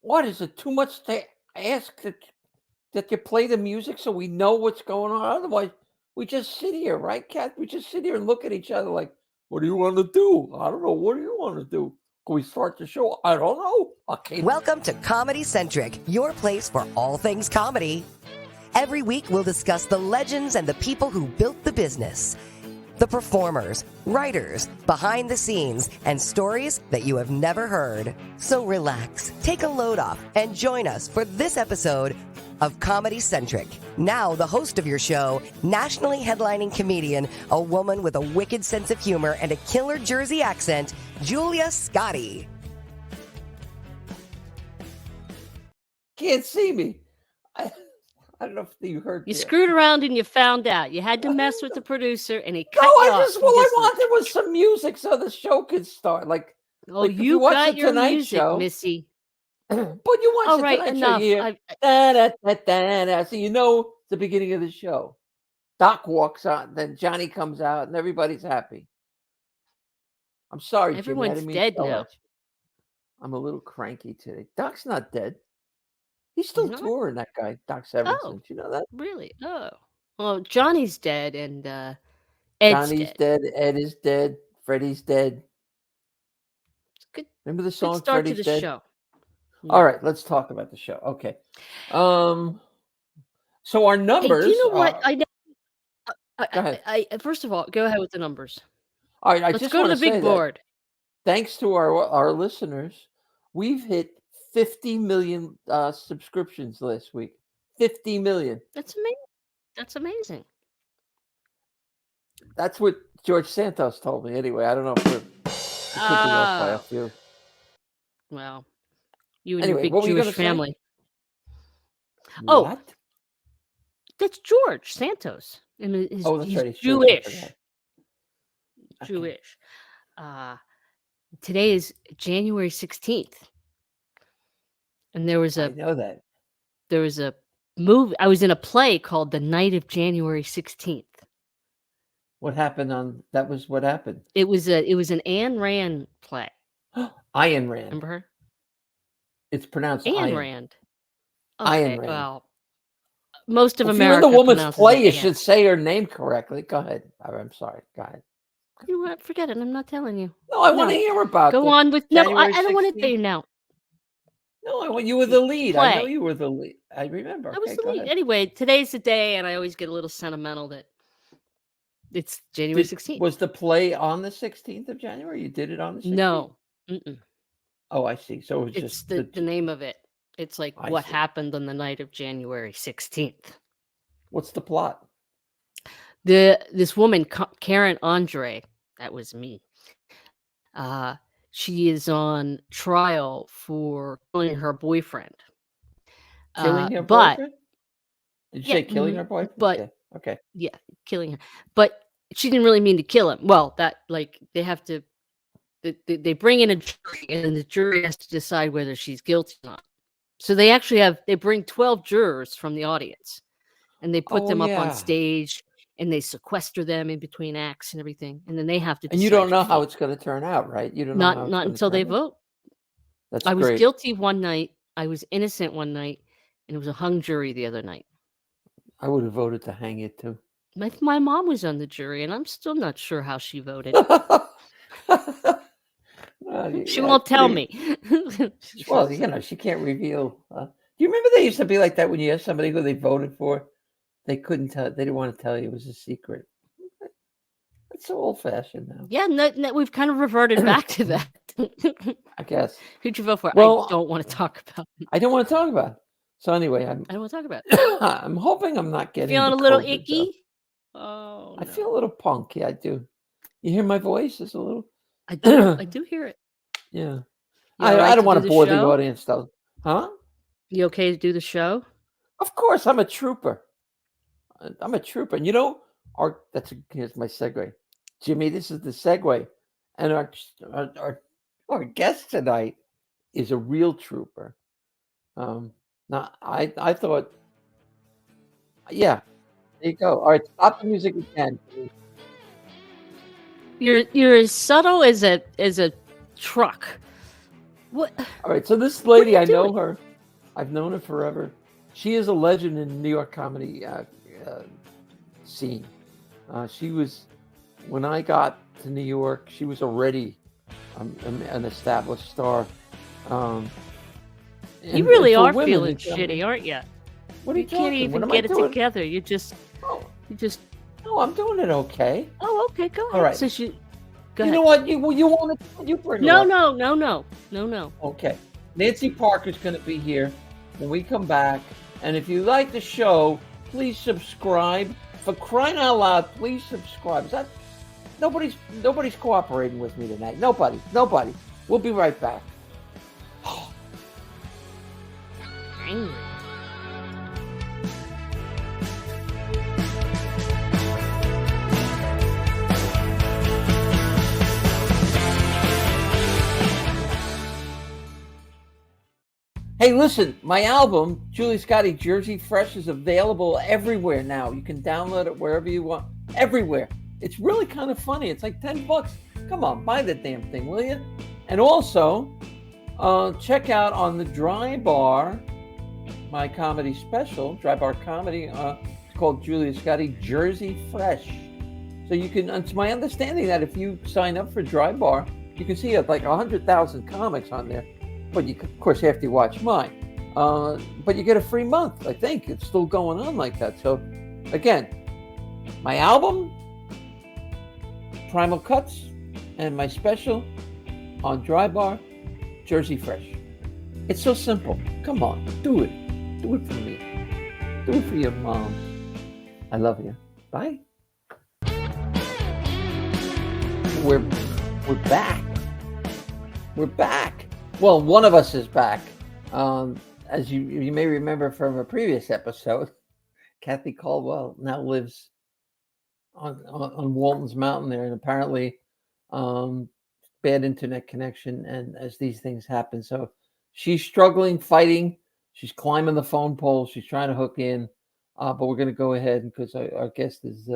What is it too much to ask that you play the music so we know what's going on? Otherwise, we just sit here, right, Kat? We just sit here and look at each other like, what do you want to do? I don't know. What do you want to do? Can we start the show? I don't know. Okay. Welcome to Comedy Centric, your place for all things comedy. Every week, we'll discuss the legends and the people who built the business. The performers, writers, behind the scenes, and stories that you have never heard. So relax, take a load off, and join us for this episode of Comedy Centric. Now, the host of your show, nationally headlining comedian, a woman with a wicked sense of humor and a killer Jersey accent, Julia Scotti. Can't see me. I don't know if you heard. You screwed around and you found out. You had to mess with the producer, and he cut No, you I off. just all I wanted was some music so the show could start. Like, you watch got the your Tonight music, Show, Missy. but you watch All the right, Tonight enough. Show, you hear da-da-da-da-da, so you know the beginning of the show. Doc walks on, then Johnny comes out, and everybody's happy. I'm sorry, Jimmy. I Everyone's didn't mean dead to yell now. at you. I'm a little cranky today. Doc's not dead. He's still Not? touring, that guy, Doc Severinsen. Oh, Do you know that? really? Oh. Well, Johnny's dead, and Ed's Johnny's dead. dead. Ed is dead. Freddie's dead. Good. Remember the song Good start Freddie's to the Dead? show. All right, let's talk about the show. Okay. So our numbers. Hey, do you know what? Go ahead. First of all, go ahead with the numbers. All right, Let's go to the big board. Thanks to our listeners, we've hit 50 million subscriptions last week. 50 million. That's amazing. That's amazing. That's what George Santos told me. Anyway, I don't know if it could be off by a few. Well, you and Anyway, your what big were you Jewish gonna say? family. What? Oh, that's George Santos. I mean, That's he's right. He's Jewish. Okay. Jewish. Today is January 16th. And there was I know that. a movie. I was in a play called The Night of January 16th. What happened that was what happened. It was an Ayn Rand play. Ayn Rand. Remember her? It's pronounced Ayn Ayn. Rand. Ayn Okay, Rand. well, most of If America. you're in the woman's pronounces play, it you Ann. should say her name correctly. Go ahead. I'm sorry. Go ahead. You know what? Forget it. I'm not telling you. No, I want to hear about. Go on with no. January I don't want to 16th. tell you now. No, I want you were the lead. I know Play. you were the lead. I remember. I was Okay, the go lead. ahead. Anyway, today's the day, and I always get a little sentimental that it's January 16th. Was the play on the 16th of January? You did it on the 16th? No. Mm-mm. Oh, I see. So it was It's just the name of it. It's like I what see. happened on the night of January 16th. What's the plot? This woman, Karen Andre, that was me. She is on trial for killing her boyfriend. Killing her but boyfriend? Did you say killing her boyfriend? but- Yeah. Okay. yeah, killing her. But she didn't really mean to kill him. Well, that they have to. They bring in a jury, and the jury has to decide whether she's guilty or not. So they bring 12 jurors from the audience, and they put them up on stage, and they sequester them in between acts and everything, and then they have to. And you don't know how it's going to turn out, right? You don't know how it's not gonna until they turn out? vote. That's I was great. guilty one night. I was innocent one night, and it was a hung jury the other night. I would have voted to hang it too. My mom was on the jury, and I'm still not sure how she voted. She won't tell me. Well, she can't reveal. Do you remember they used to be like that when you asked somebody who they voted for? They couldn't tell. They didn't want to tell you. It was a secret. It's so old-fashioned now. Yeah, no, we've kind of reverted back to that. I guess. Who'd you vote for? Well, I don't want to talk about it. I don't want to talk about it. So anyway, I don't want to talk about it. I'm hoping I'm not getting Feeling the a little COVID, icky? though. Oh, I no. feel a little punky. I do. You hear my voice? It's a little. I do hear it. Yeah. You all right I don't to want do to the bore the show? audience, though. Huh? You okay to do the show? Of course, I'm a trooper. I'm a trooper. And here's my segue. Jimmy, this is the segue. And our guest tonight is a real trooper. Now, I thought, yeah, there you go. All right, stop the music again. You're as subtle as a truck. What? All right. So this What are lady, you I know doing? her. I've known her forever. She is a legend in New York comedy scene. She was, when I got to New York, she was already an established star. Um, You and really for are women feeling in comedy, shitty, aren't you? what are You you can't talking? What even am I get it doing? together. Oh, You just. no, I'm doing it okay. Oh, okay. Go All ahead. right. Since you. Go You ahead. know what? You want to? You bring her No, up. no. Okay. Nancy Parker's going to be here when we come back. And if you like the show, please subscribe. For crying out loud, please subscribe. Is that nobody's cooperating with me tonight? Nobody. We'll be right back. Angry. Hey, listen, my album, Julie Scotti Jersey Fresh, is available everywhere now. You can download it wherever you want, everywhere. It's really kind of funny. It's like $10. Come on, buy the damn thing, will you? And also, check out on the Dry Bar, my comedy special, Dry Bar Comedy. It's called Julia Scotti Jersey Fresh. So you can, it's my understanding that if you sign up for Dry Bar, you can see like 100,000 comics on there. But you, of course, have to watch mine. But you get a free month. I think it's still going on like that. So, again, my album, Primal Cuts, and my special on Dry Bar, Jersey Fresh. It's so simple. Come on, do it. Do it for me. Do it for your mom. I love you. Bye. We're back. We're back. Well, one of us is back. As you may remember from a previous episode, Kathy Caldwell now lives on Walton's Mountain there, and apparently bad internet connection, and as these things happen. So she's struggling, fighting. She's climbing the phone pole. She's trying to hook in, but we're going to go ahead because our guest is,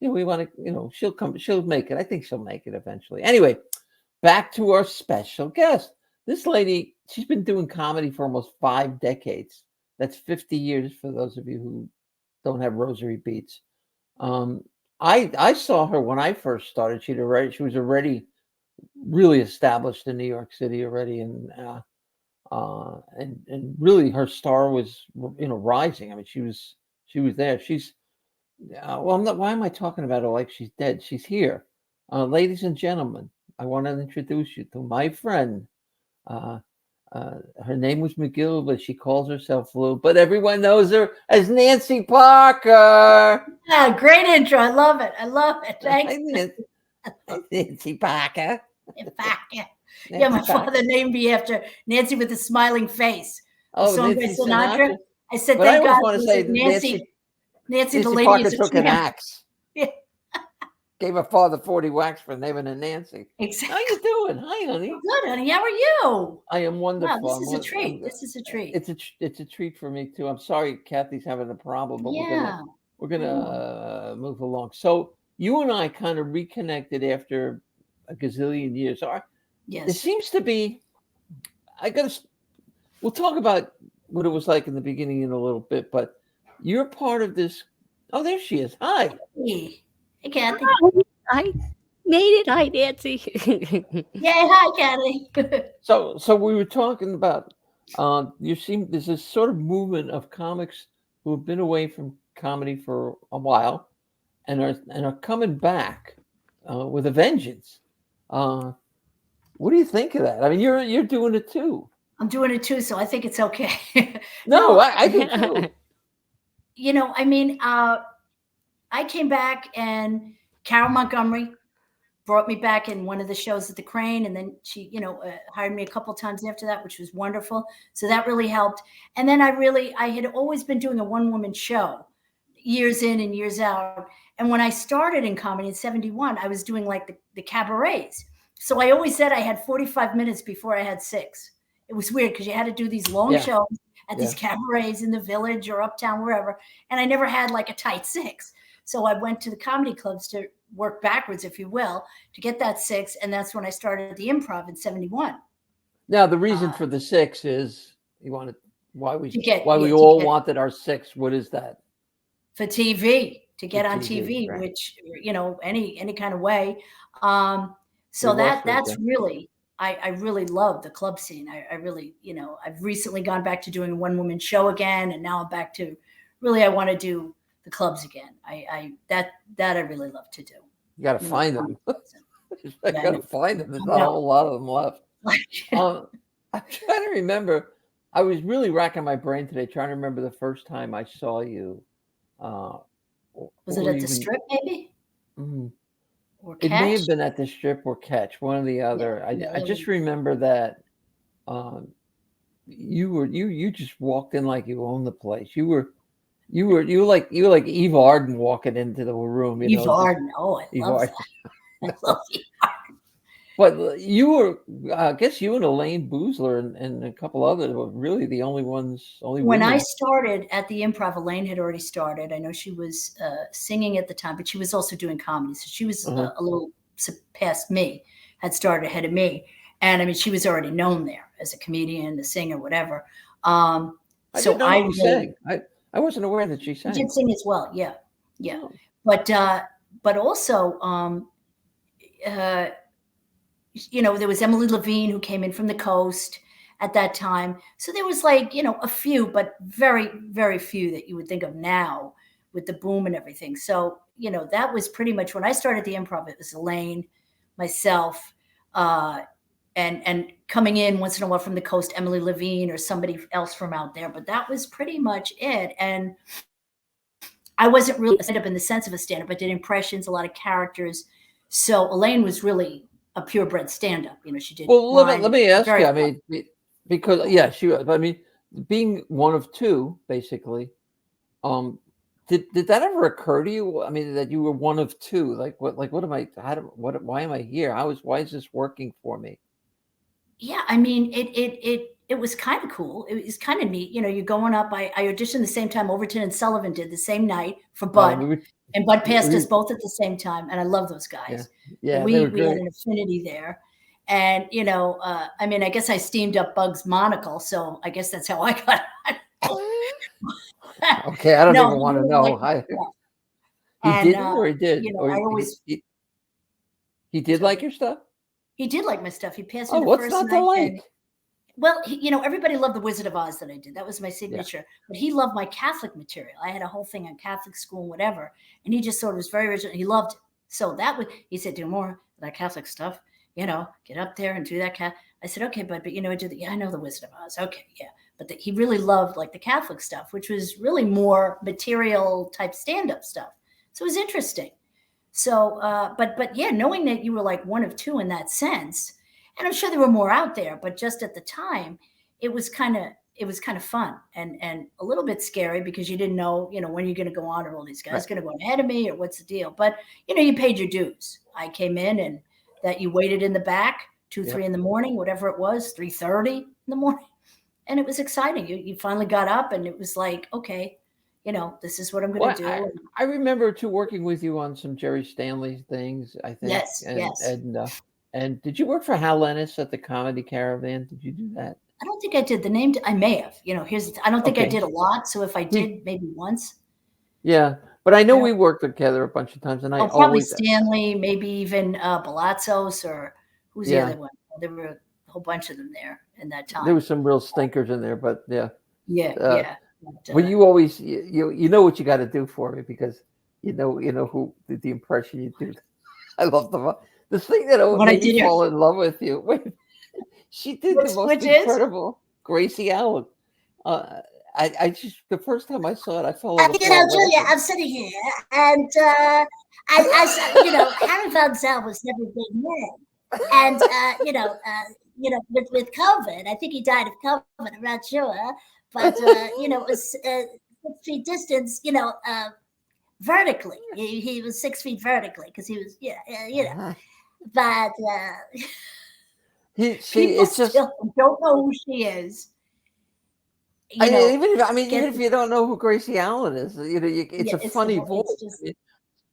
we want to, she'll make it. I think she'll make it eventually. Anyway, back to our special guest. This lady, she's been doing comedy for almost 5 decades. That's 50 years for those of you who don't have rosary beads. I saw her when I first started. She was already really established in New York City already, and really her star was rising. I mean, she was there. She's well, I'm not. Why am I talking about her like she's dead? She's here, ladies and gentlemen. I want to introduce you to my friend. Her name was McGill, but she calls herself Lou. But everyone knows her as Nancy Parker. Yeah, great intro. I love it. Thanks. Hi, Nancy Parker. Yeah, my father named me after Nancy with a smiling face. Oh, song by Nancy Sinatra. I said, but I thank always God. want to say Nancy, the lady Parker is a took an tramp. axe. Yeah. Gave her father 40 whacks for naming her Nancy. Exactly. How you doing? Hi, honey. Good, honey. How are you? I am wonderful. Wow, this is a treat. This is a treat. It's a treat for me too. I'm sorry Kathy's having a problem, but we're gonna move along. So you and I kind of reconnected after a gazillion years. Yes. It seems to be. We'll talk about what it was like in the beginning in a little bit, but you're part of this. Oh, there she is. Hi. Hey, Kathy. I made it. Hi, Nancy. Yeah, hi, Kathy. So we were talking about there's this sort of movement of comics who have been away from comedy for a while and are coming back with a vengeance. What do you think of that? I mean, you're doing it too. I'm doing it too, so I think it's okay. No, I do too. I mean, I came back and Carol Montgomery brought me back in one of the shows at the Crane. And then she, hired me a couple times after that, which was wonderful. So that really helped. And then I had always been doing a one-woman show years in and years out. And when I started in comedy in 71, I was doing like the cabarets. So I always said I had 45 minutes before I had 6. It was weird because you had to do these long shows at these cabarets in the Village or Uptown, wherever. And I never had like a tight 6. So I went to the comedy clubs to work backwards, if you will, to get that 6. And that's when I started at the Improv in 71. Now the reason Uh, for the 6 is you want to why we to get why we to all get wanted our 6. What is that? for TV, to For get on TV, TV, right? which any kind of way. So We lost her that's again. really I really love the club scene. I really I've recently gone back to doing a one woman show again, and now I'm back to really I want to do the clubs again. I I really love to do. You got to You know, find them. I yeah, I got know. to find them. There's I not a know. whole lot of them left. Like, I'm trying to remember. I was really racking my brain today trying to remember the first time I saw you. was it Or at the even strip maybe mm, or it may Catch? have been at the strip or Catch, one or the Yeah, other. no, I that was just remember that um, you just walked in like you owned the place. You were like Eve Arden walking into the room. You Eve know, just Arden. Oh, I Eve love Arden. that. I love Eve Arden. But you were, I guess you and Elaine Boozler and a couple others were really the only ones, only When I women. started at the Improv, Elaine had already started. I know she was singing at the time, but she was also doing comedy. So she was Uh-huh. a little past me, had started ahead of me. And I mean, she was already known there as a comedian, a singer, whatever. I So didn't know I she really, sang. I wasn't aware that she she sang. did sing as well. Yeah. Yeah. Oh. But also, uh, there was Emily Levine who came in from the coast at that time. So there was like, a few, but very, very few that you would think of now with the boom and everything. So, that was pretty much when I started the Improv. It was Elaine, myself, and coming in once in a while from the coast, Emily Levine or somebody else from out there. But that was pretty much it. And I wasn't really a stand-up in the sense of a stand-up. I did impressions, a lot of characters. So Elaine was really a purebred stand-up. She did Well, let mine me ask very you. I well. mean, because yeah, she was. I mean, being one of two, basically. Um, did that ever occur to you? I mean, that you were one of two. Like what am I? Why am I here? Why is this working for me? Yeah, I mean, it was kind of cool. It was kind of neat. You're going up. I auditioned the same time Overton and Sullivan did the same night for Bud, We, and Bud passed we, us both at the same time. And I love those yeah, guys. And yeah, they were we had great. an affinity there. And I mean, I guess I steamed up Bug's monocle, so I guess that's how I got on. Okay, I don't No, even he want to really know. liked my stuff. He And didn't, or he did, or I always he I'm did sorry. like your stuff. He did like my stuff. He passed Oh, me the what's first not to night, and like? well, everybody loved the Wizard of Oz that I did. That was my Yeah. signature. But he loved my Catholic material. I had a whole thing on Catholic school and whatever, and he just thought it was very original. He loved it. So he said, do more of that Catholic stuff. Get up there and do that. I said, okay, but I do the. Yeah, I know the Wizard of Oz. Okay, yeah, but he really loved like the Catholic stuff, which was really more material type stand up stuff. So it was interesting. So, but yeah, knowing that you were like one of two in that sense, and I'm sure there were more out there, but just at the time, it was kind of fun and a little bit scary because you didn't know, when you're going to go on, or all these guys Right. going to go ahead of me, or what's the deal. But you paid your dues. I came in, and that you waited in the back 2, Yep. 3 in the morning, whatever it was, 3:30 in the morning, and it was exciting. You finally got up, and it was like, okay, this is what I'm going Well, to do. I remember too working with you on some Jerry Stanley things, I think, Yes, yes. and did you work for Hal Ennis at the Comedy Caravan? Did you do that? I don't think I did. The name I may have. I don't think I Okay. did a lot. So if I did, maybe once. Yeah, but I know I we don't- worked together a bunch of times, and I Oh, probably always Stanley, maybe even Balatzos, or who's the yeah. other one? There were a whole bunch of them there in that time. There was some real stinkers in there, but yeah. Yeah, Uh, yeah. But, Well, you always you know what you got to do for me because you know who the impression you do. I love the thing that What I made me did- fall in love with you. Wait, she did the most which is? incredible Gracie Allen. I just the first time I saw it, I fell on the floor. Julia, laughing. I'm sitting here, and I Harry Van Zyl was never a big man, and with COVID, I think he died of COVID. I'm not sure, but it was 6 feet distance. Vertically, he was 6 feet vertically because he was but people It's just still don't know who she is. even if you don't know who Gracie Allen is, it's a funny voice.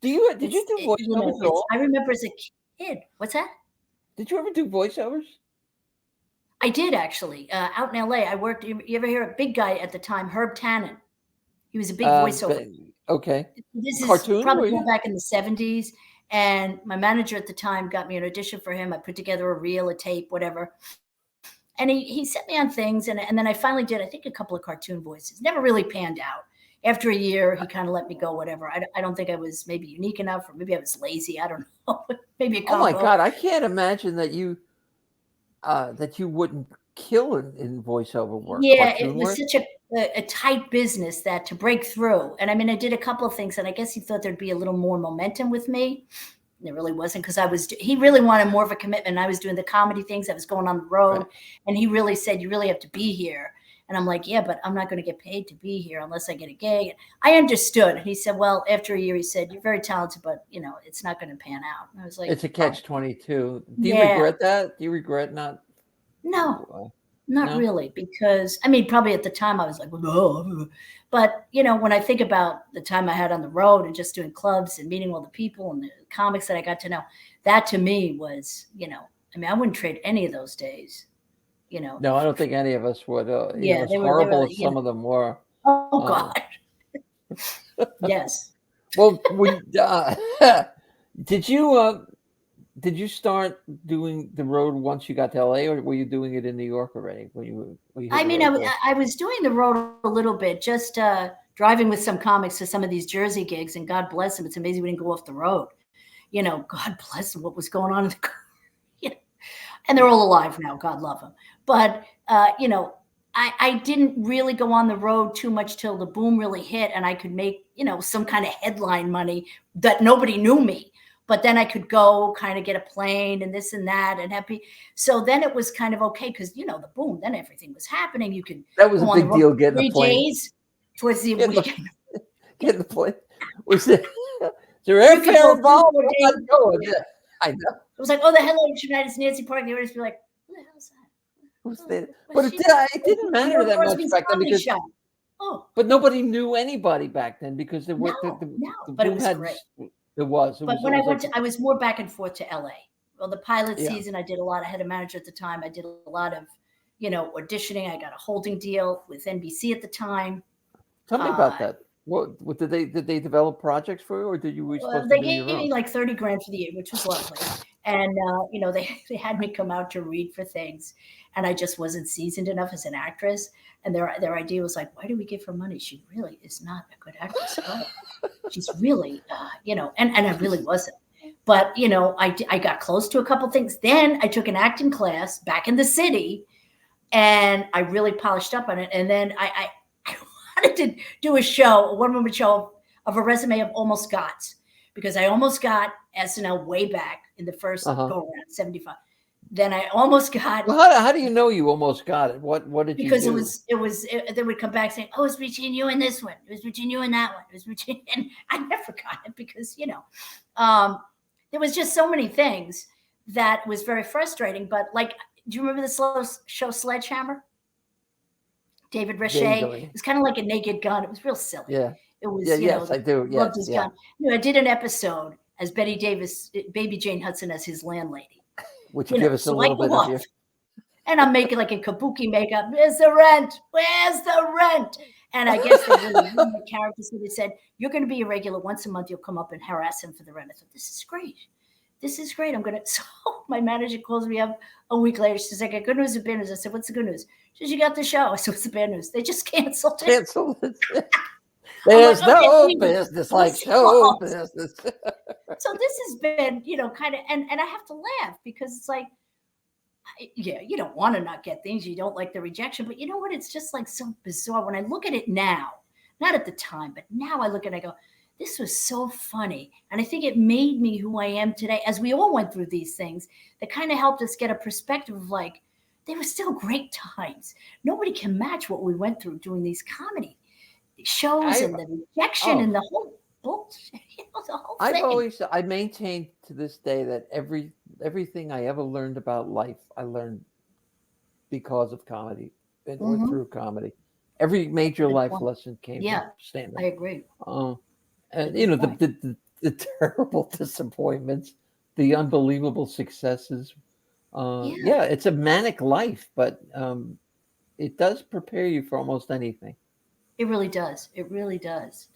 Did you do voiceovers at all? I remember as a kid. What's that? Did you ever do voiceovers? I did actually. Out in LA, I worked. You ever hear a big guy at the time, Herb Tannen? He was a big voiceover. Okay. This is Cartoon, probably were going you? back in the 70s. And my manager at the time got me an audition for him. I put together a reel, a tape, whatever. And he set me on things. And then I finally did, I think, a couple of cartoon voices. Never really panned out. After a year, he kind of let me go, whatever. I don't think I was maybe unique enough, or maybe I was lazy. I don't know. Maybe a Oh my combo. God, I can't imagine that you wouldn't kill in voiceover work. Yeah, it Cartoon was work. such a tight business that to break through. And I mean, I did a couple of things, and I guess he thought there'd be a little more momentum with me. And it really wasn't, because he really wanted more of a commitment. I was doing the comedy things. I was going on the road, Right. and he really said, you really have to be here. And I'm like, yeah, but I'm not going to get paid to be here unless I get a gig. I understood. And he said, well, after a year, he said, you're very talented, but it's not going to pan out. And I was like, It's a catch-22. Do you Yeah. regret that? Do you regret not? no, not No? really, because I mean, probably at the time I was like, oh. But when I think about the time I had on the road and just doing clubs and meeting all the people and the comics that I got to know, that to me was, I mean, I wouldn't trade any of those days. No, I don't think any of us would. Yeah, As they were, horrible as some of them were. oh Uh, God, yes. Well, did you start doing the road once you got to LA, or were you doing it in New York already? When you hit I the mean, road there? I was doing the road a little bit, just driving with some comics to some of these Jersey gigs, and God bless them. It's amazing we didn't go off the road. God bless them. What was going on in the car? And they're all alive now. God love them. But I didn't really go on the road too much till the boom really hit, and I could make some kind of headline money that nobody knew me. But then I could go kind of get a plane and this and that and happy. So then it was kind of okay, because the boom, then everything was happening. You could That was go a on the big road deal for getting 3 a plane. days towards the Getting weekend. Getting the plane. Was there You could airfare go involved? 3-4 I'm days. not going. I know. It was like, oh, the headline tonight is Nancy Park. They would just be like, who the hell is that? Who's there? What's But she- it didn't matter Your that much Crosby's back then, comedy because show. Oh, but nobody knew anybody back then, because there were no, the but it boom was had great. it was. But when I was went like, I was more back and forth to LA. Well, the pilot Yeah. season, I did a lot. I had a manager at the time. I did a lot of, auditioning. I got a holding deal with NBC at the time. tell me about that. What did they develop projects for you, or were you Well, supposed they to do gave your me own? like 30 grand for the year, which was lovely. And, they had me come out to read for things. And I just wasn't seasoned enough as an actress. And their idea was like, why do we give her money? She really is not a good actress at all. She's really, and I really wasn't. But, I got close to a couple things. Then I took an acting class back in the city, and I really polished up on it. And then I wanted to do a one-woman show of a resume of almost gots, because I almost got SNL way back in the first Uh-huh. go around, 75. Then I almost got, Well, how do you know you almost got it? What did you because do? they would come back saying, oh, it's between you and this one. It was between you and that one. It was between, and I never got it, because, there was just so many things that was very frustrating. But like, do you remember the show Sledgehammer? David Rasche. Vaguely. It was kind of like a Naked Gun. It was real silly. Yeah. It was, Yeah. Yes, I do. loved Yes. his Yeah. gun. I did an episode as Betty Davis, Baby Jane Hudson, as his landlady. Would you give us a so I little go bit of off, your? and I'm making like a kabuki makeup. Where's the rent? Where's the rent? And I guess they really knew my character. So they said, you're going to be a regular. Once a month, you'll come up and harass him for the rent. I thought, this is great. This is great. I'm going to. So my manager calls me up a week later. She's like, good news or bad news? I said, what's the good news? She said, you got the show. I said, what's the bad news? They just canceled it. Cancel it. There's like, okay, no please. business like Let's show go. business. So this has been, kind of, and I have to laugh, because it's like, yeah, you don't want to not get things. You don't like the rejection, but you know what? It's just like so bizarre when I look at it now, not at the time, but now I look at it, I go, this was so funny. And I think it made me who I am today, as we all went through these things that kind of helped us get a perspective of like, they were still great times. Nobody can match what we went through doing these comedy shows and the rejection and the whole bullshit, the whole thing. I maintain to this day that everything I ever learned about life, I learned because of comedy and or through comedy. Every major life lesson came from stand-up. I agree. And the terrible disappointments, the unbelievable successes, Yeah, it's a manic life, but it does prepare you for almost anything. It really does. It really does.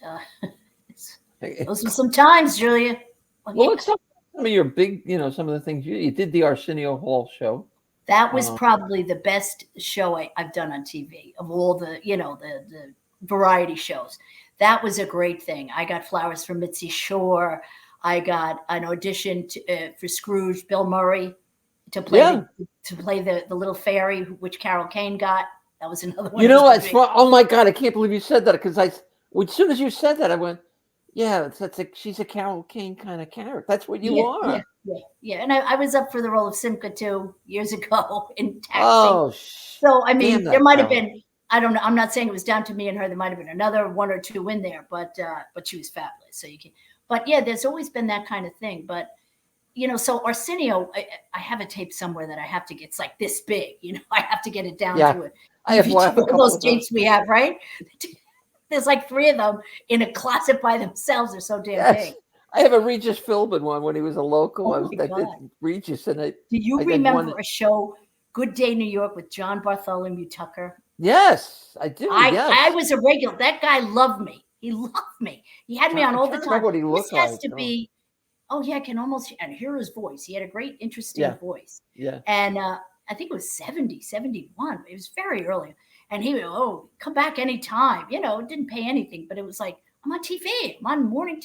Those were some times, Julia. Well, it's some of your big, some of the things you did the Arsenio Hall show. That was probably the best show I've done on TV of all the, the variety shows. That was a great thing. I got flowers from Mitzi Shore. I got an audition for Scrooge, Bill Murray, to play the little fairy, which Carol Kane got. That was another one. It's fun. Oh my God, I can't believe you said that, because as soon as you said that, I went, yeah, she's a Carol Kane kind of character. That's what you are. Yeah. And I was up for the role of Simca too years ago in Taxi. Oh, so I mean, there might have been. I don't know. I'm not saying it was down to me and her. There might have been another one or two in there, but she was fabulous. So you can. But yeah, there's always been that kind of thing. But so Arsenio, I have a tape somewhere that I have to get. It's like this big. I have to get it down to it. I have one. All those tapes we have, right? There's like 3 of them in a closet by themselves. They're so damn big. I have a Regis Philbin one when he was a local. Oh I did Regis, and Do you remember a show, Good Day New York, with John Bartholomew Tucker? Yes, I do. I was a regular. That guy loved me. He loved me. He had me on all the time. What he looked this has to be. Oh yeah, I can almost hear his voice. He had a great, interesting voice. Yeah. And I think it was 70, 71. It was very early. And he would, come back anytime. It didn't pay anything, but it was like, I'm on TV. I'm on morning.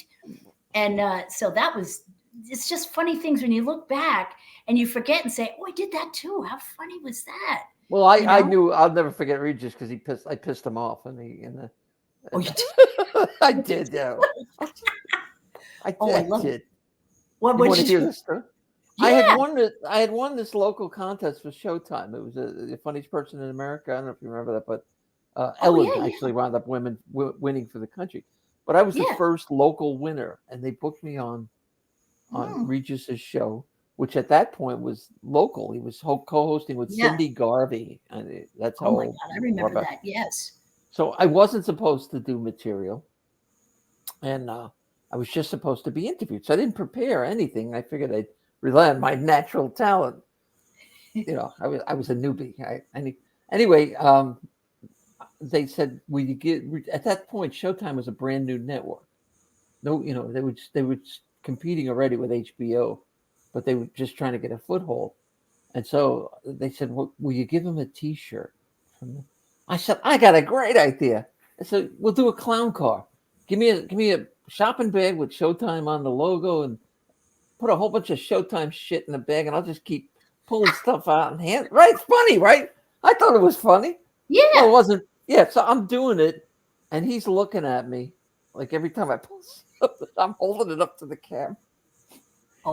And so it's just funny things when you look back and you forget and say, oh, I did that too. How funny was that? Well, I knew, I'll never forget Regis because I pissed him off. Oh, you did? I did, yeah. I did. What would you hear this story? Yeah. I had won this local contest for Showtime. It was the funniest person in America. I don't know if you remember that, but Ellen actually wound up winning for the country. But I was the first local winner, and they booked me on Regis's show, which at that point was local. He was co-hosting with Cindy Garvey, and that's how. Oh my God, I remember that. Yes. So I wasn't supposed to do material, and I was just supposed to be interviewed. So I didn't prepare anything. I figured I'd rely on my natural talent. I was a newbie. Anyway, they said, "Will you get?" At that point, Showtime was a brand new network. No, they were competing already with HBO, but they were just trying to get a foothold. And so they said, well, "Will you give him a T-shirt?" I said, "I got a great idea." I said, "We'll do a clown car. Give me a shopping bag with Showtime on the logo, and put a whole bunch of Showtime shit in the bag, and I'll just keep pulling stuff out and hand." Right? It's funny, right? I thought it was funny. Yeah. Well, it wasn't. Yeah. So I'm doing it, and he's looking at me like every time I pull something, I'm holding it up to the camera.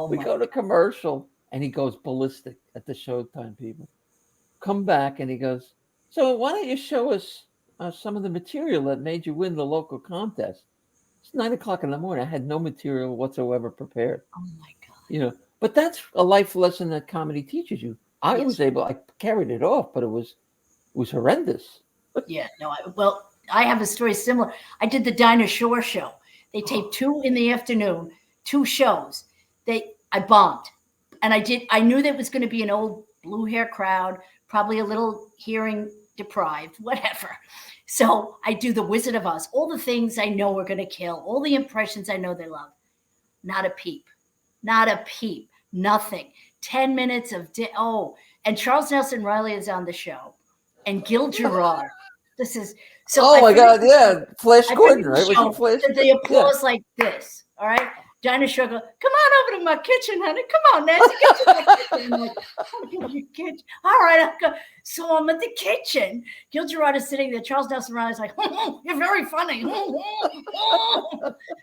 We go to commercial, and he goes ballistic at the Showtime people. Come back, and he goes, "So why don't you show us some of the material that made you win the local contest?" It's 9:00 in the morning. I had no material whatsoever prepared. Oh my God. But that's a life lesson that comedy teaches you. I carried it off, but it was horrendous. Yeah, no, I have a story similar. I did the Dinah Shore show. They taped 2 in the afternoon, 2 shows. I bombed. And I knew there was going to be an old blue hair crowd, probably a little hearing deprived, whatever. So I do the Wizard of Oz, all the things I know are going to kill, all the impressions I know they love. Not a peep, nothing. 10 minutes of, and Charles Nelson Riley is on the show, and Gil Gerard. This is so. Oh my God, yeah, Flash Gordon, right? Was he Flash? The applause like this, all right? Dinah Shore goes, "Come on over to my kitchen, honey. Come on, Nancy, get to my kitchen." I'm like, "Oh, your kitchen. All right, I'll go." So I'm at the kitchen. Gil Gerard is sitting there. Charles Nelson Riley's like, "You're very funny."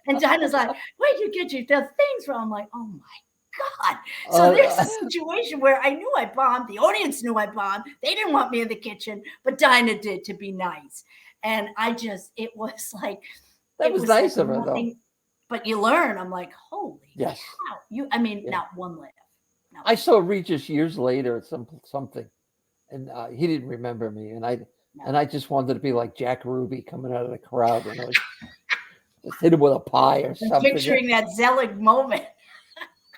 And Dinah's like, "Where'd you get the things from?" I'm like, "Oh my God." So there's a situation where I knew I bombed. The audience knew I bombed. They didn't want me in the kitchen, but Dinah did, to be nice. And it was like, that was nice of her, though. But you learn. I'm like, holy yes. cow. Not one laugh. I saw Regis years later at something, and he didn't remember me, and I just wanted to be like Jack Ruby coming out of the crowd, just hit him with a pie or something. Picturing that Zelig moment.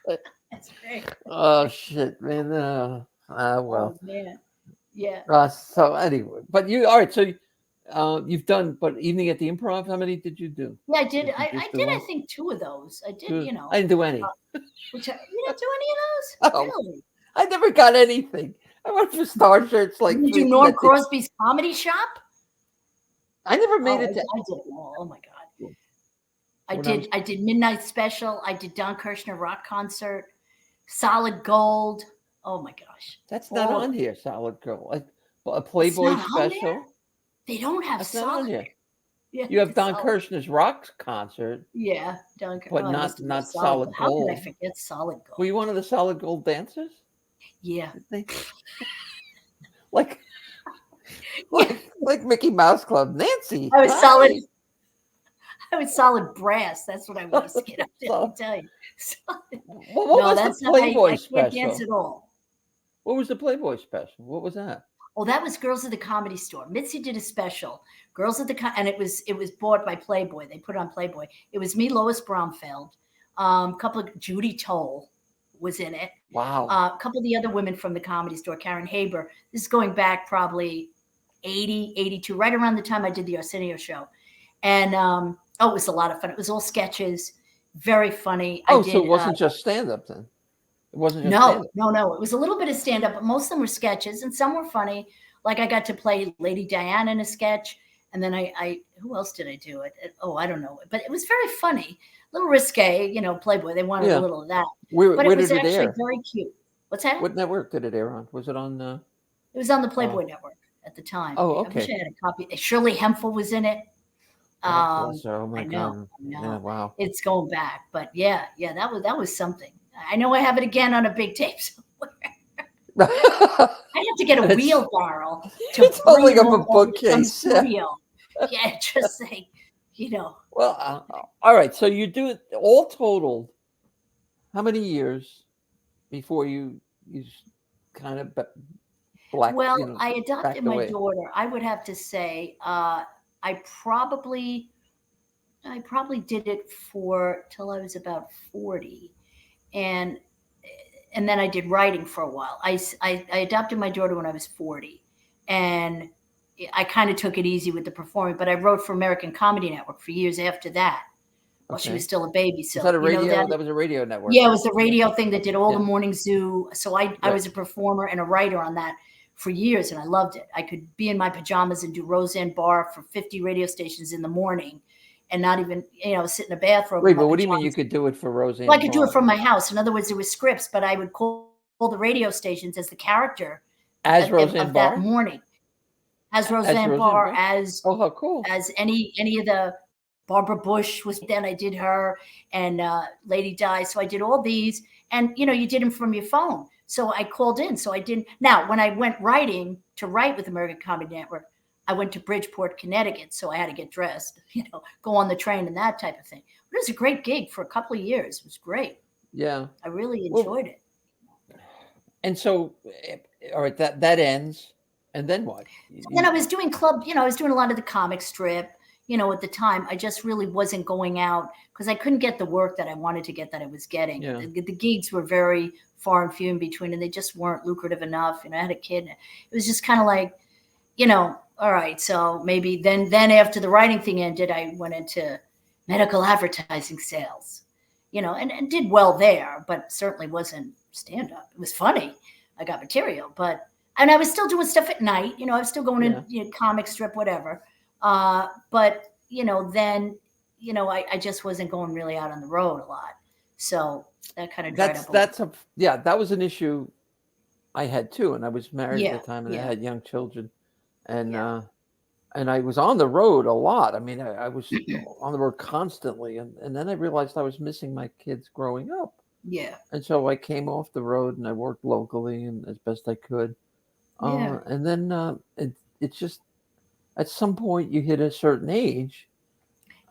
That's great. Oh shit, man! Well. Oh man. Yeah. So anyway, but you all right? So you've done, but Evening at the Improv. How many did you do? Yeah, I did. Did you I just do did. I one? think 2 of those. I did. Two? You know, I didn't do any. which you didn't do any of those. Oh, Really? I never got anything. I went for Star Shirts like Did you three. do Norm Crosby's Comedy Shop? I never made Oh, it to. I did them all. Oh my god. I When did. I did Midnight Special. I did Don Kirschner Rock Concert. Solid Gold. Oh my gosh. That's not All on of here. Solid Girl. Like a It's Playboy not on there? Special. They don't have That's not on solid. here. Yeah, You have Don solid. Kirshner's Rock Concert, Yeah, Don. but I must not have done Solid How could I Gold. forget Solid Gold? Were you one of the Solid Gold dancers? Yeah. Like, like Mickey Mouse Club, Nancy. I was hi. solid. I was solid brass. That's what I was. Let me tell you. What was that's the not. Playboy I can't dance Special? at all. What was the Playboy Special? What was that? Oh, that was Girls at the Comedy Store. Mitzi did a special, Girls at the and it was bought by Playboy. They put it on Playboy. It was me, Lois Bromfeld, a couple of Judy Toll was in it. Wow. A couple of the other women from the Comedy Store, Karen Haber. This is going back probably 80, 82, right around the time I did the Arsenio show. And it was a lot of fun. It was all sketches, very funny. So it wasn't just stand-up then? It wasn't just stand-up? No. It was a little bit of stand-up, but most of them were sketches, and some were funny. Like I got to play Lady Diana in a sketch, and then I who else did I do it? I don't know. But it was very funny. A little risque, Playboy. They wanted a little of that. Where but it was did it actually air? very cute. What's that? What network did it air on? Was it on? It was on the Playboy network at the time. Oh, I okay. wish I had a copy. Shirley Hemphill was in it. Oh my I God. know. Yeah, wow. It's going back, but yeah, that was something. I know I have it again on a big tape somewhere. I have to get a wheelbarrow to It's holding bring up a home all the bookcase. studio. Yeah, just say, Well, all right. So you do it all totaled. How many years before you kind of black? Well, I adopted my away? daughter. I would have to say, I probably did it till I was about 40, and then I did writing for a while. I adopted my daughter when I was 40, and I kind of took it easy with the performing. But I wrote for American Comedy Network for years after that, while she was still a baby. So was that a radio? That was a radio network. Yeah, it was the radio thing that did all the morning zoo. So I was a performer and a writer on that for years, and I loved it. I could be in my pajamas and do Roseanne Barr for 50 radio stations in the morning, and not even sit in a bathrobe. Wait, but what do you mean you could do it for Roseanne? Well, I could do it from my house. In other words, there were scripts, but I would call the radio stations as the character as Roseanne of Barr that morning, as Roseanne Barr, as how cool, as any of the Barbara Bush was. Then I did her and Lady Di. So I did all these, and you did them from your phone. So I called in. So I didn't. Now, when I went to write with American Comedy Network, I went to Bridgeport, Connecticut. So I had to get dressed, go on the train and that type of thing. But it was a great gig for a couple of years. It was great. Yeah. I really enjoyed it. And so, all right, that ends. And then what? Then I was doing I was doing a lot of the comic strip. At the time, I just really wasn't going out because I couldn't get the work that I wanted to get that I was getting. Yeah. The gigs were very far and few in between, and they just weren't lucrative enough. I had a kid. It was just kind of like, all right, so maybe then after the writing thing ended, I went into medical advertising sales, and did well there, but certainly wasn't stand-up. It was funny. I got material, and I was still doing stuff at night. I was still going in comic strip, whatever. But then, I just wasn't going really out on the road a lot. So that kind of dried up. That was an issue I had too. And I was married at the time and I had young children and I was on the road a lot. I mean, I was on the road constantly. And then I realized I was missing my kids growing up. Yeah. And so I came off the road and I worked locally and as best I could. And then it's just, at some point you hit a certain age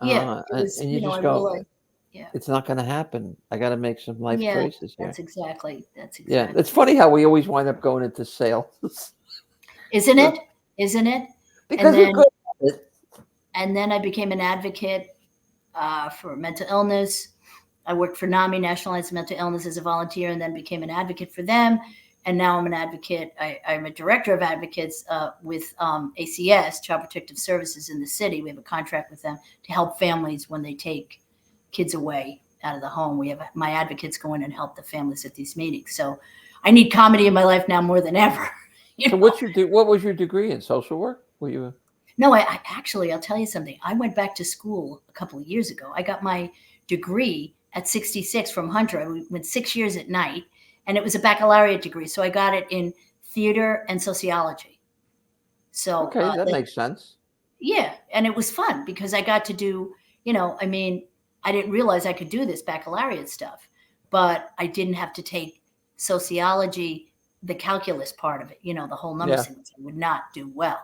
and you just go, it's not going to happen. I got to make some life choices here. That's exactly. Yeah. It's funny how we always wind up going into sales. Isn't it? Because we're good at it. And then I became an advocate for mental illness. I worked for NAMI, National Alliance of Mental Illness, as a volunteer, and then became an advocate for them. And now I'm an advocate. I'm a director of advocates with ACS, Child Protective Services in the city. We have a contract with them to help families when they take kids away out of the home. We have my advocates go in and help the families at these meetings. So I need comedy in my life now more than ever. So what was your degree in? Social work? Were you? No, I actually, I'll tell you something. I went back to school a couple of years ago. I got my degree at 66 from Hunter. I went 6 years at night, and it was a baccalaureate degree. So I got it in theater and sociology. So Okay, that makes sense. Yeah, and it was fun because I got to do, I mean, I didn't realize I could do this baccalaureate stuff, but I didn't have to take sociology, the calculus part of it, the whole number sequence. I would not do well.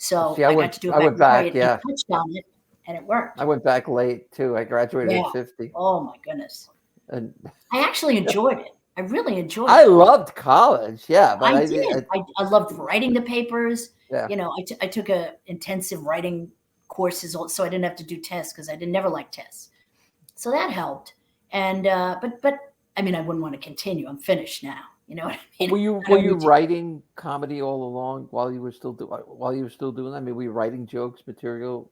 So See, I got to do a baccalaureate and touched on it, and it worked. I went back late too. I graduated at 50. Oh my goodness. And I actually enjoyed it. I really enjoyed it. I loved college. Yeah, but I did. I loved writing the papers. Yeah. I took a intensive writing courses, so I didn't have to do tests because I never liked tests. So that helped. And but I mean, I wouldn't want to continue. I'm finished now. You know what I mean? Were you writing comedy all along while you were still doing that? I mean, were you writing jokes, material?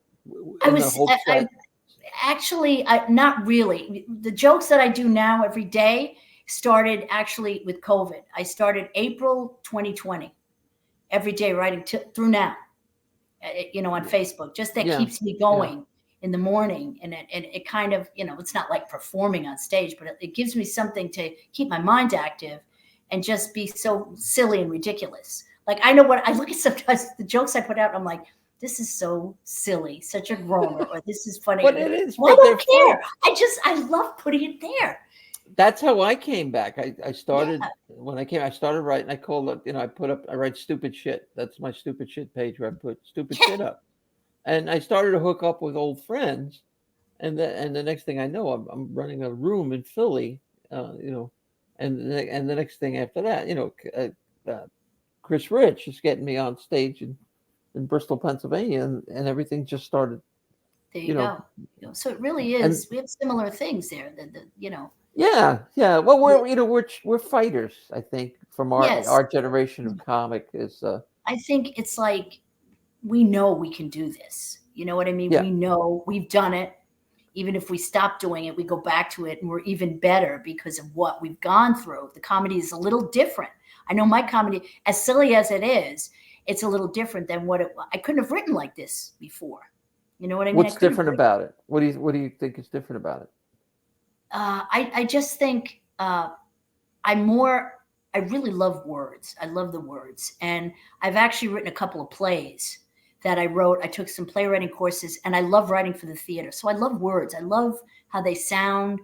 Actually, not really. The jokes that I do now every day started actually with COVID. I started April 2020, every day writing through now, on Facebook. Just that keeps me going in the morning. And it kind of, it's not like performing on stage, but it gives me something to keep my mind active and just be so silly and ridiculous. Like, I know what I look at sometimes the jokes I put out, I'm like, this is so silly, such a groaner, or this is funny. But it is. I don't care. I love putting it there. That's how I came back. I started when I started writing. I called it, I write stupid shit. That's my stupid shit page where I put stupid shit up. And I started to hook up with old friends. And the next thing I know, I'm running a room in Philly, and the next thing after that, Chris Rich is getting me on stage in Bristol, Pennsylvania, and everything just started. There you go. So it really is. We have similar things there. Yeah. Well, we're fighters. I think from our generation of comic is. I think it's like we know we can do this. You know what I mean? Yeah. We know we've done it. Even if we stop doing it, we go back to it, and we're even better because of what we've gone through. The comedy is a little different. I know my comedy, as silly as it is, it's a little different than I couldn't have written like this before. You know what I mean? What's different about it? What do you think is different about it? I just think I really love words. I love the words. And I've actually written a couple of plays that I wrote. I took some playwriting courses, and I love writing for the theater. So I love words. I love how they sound.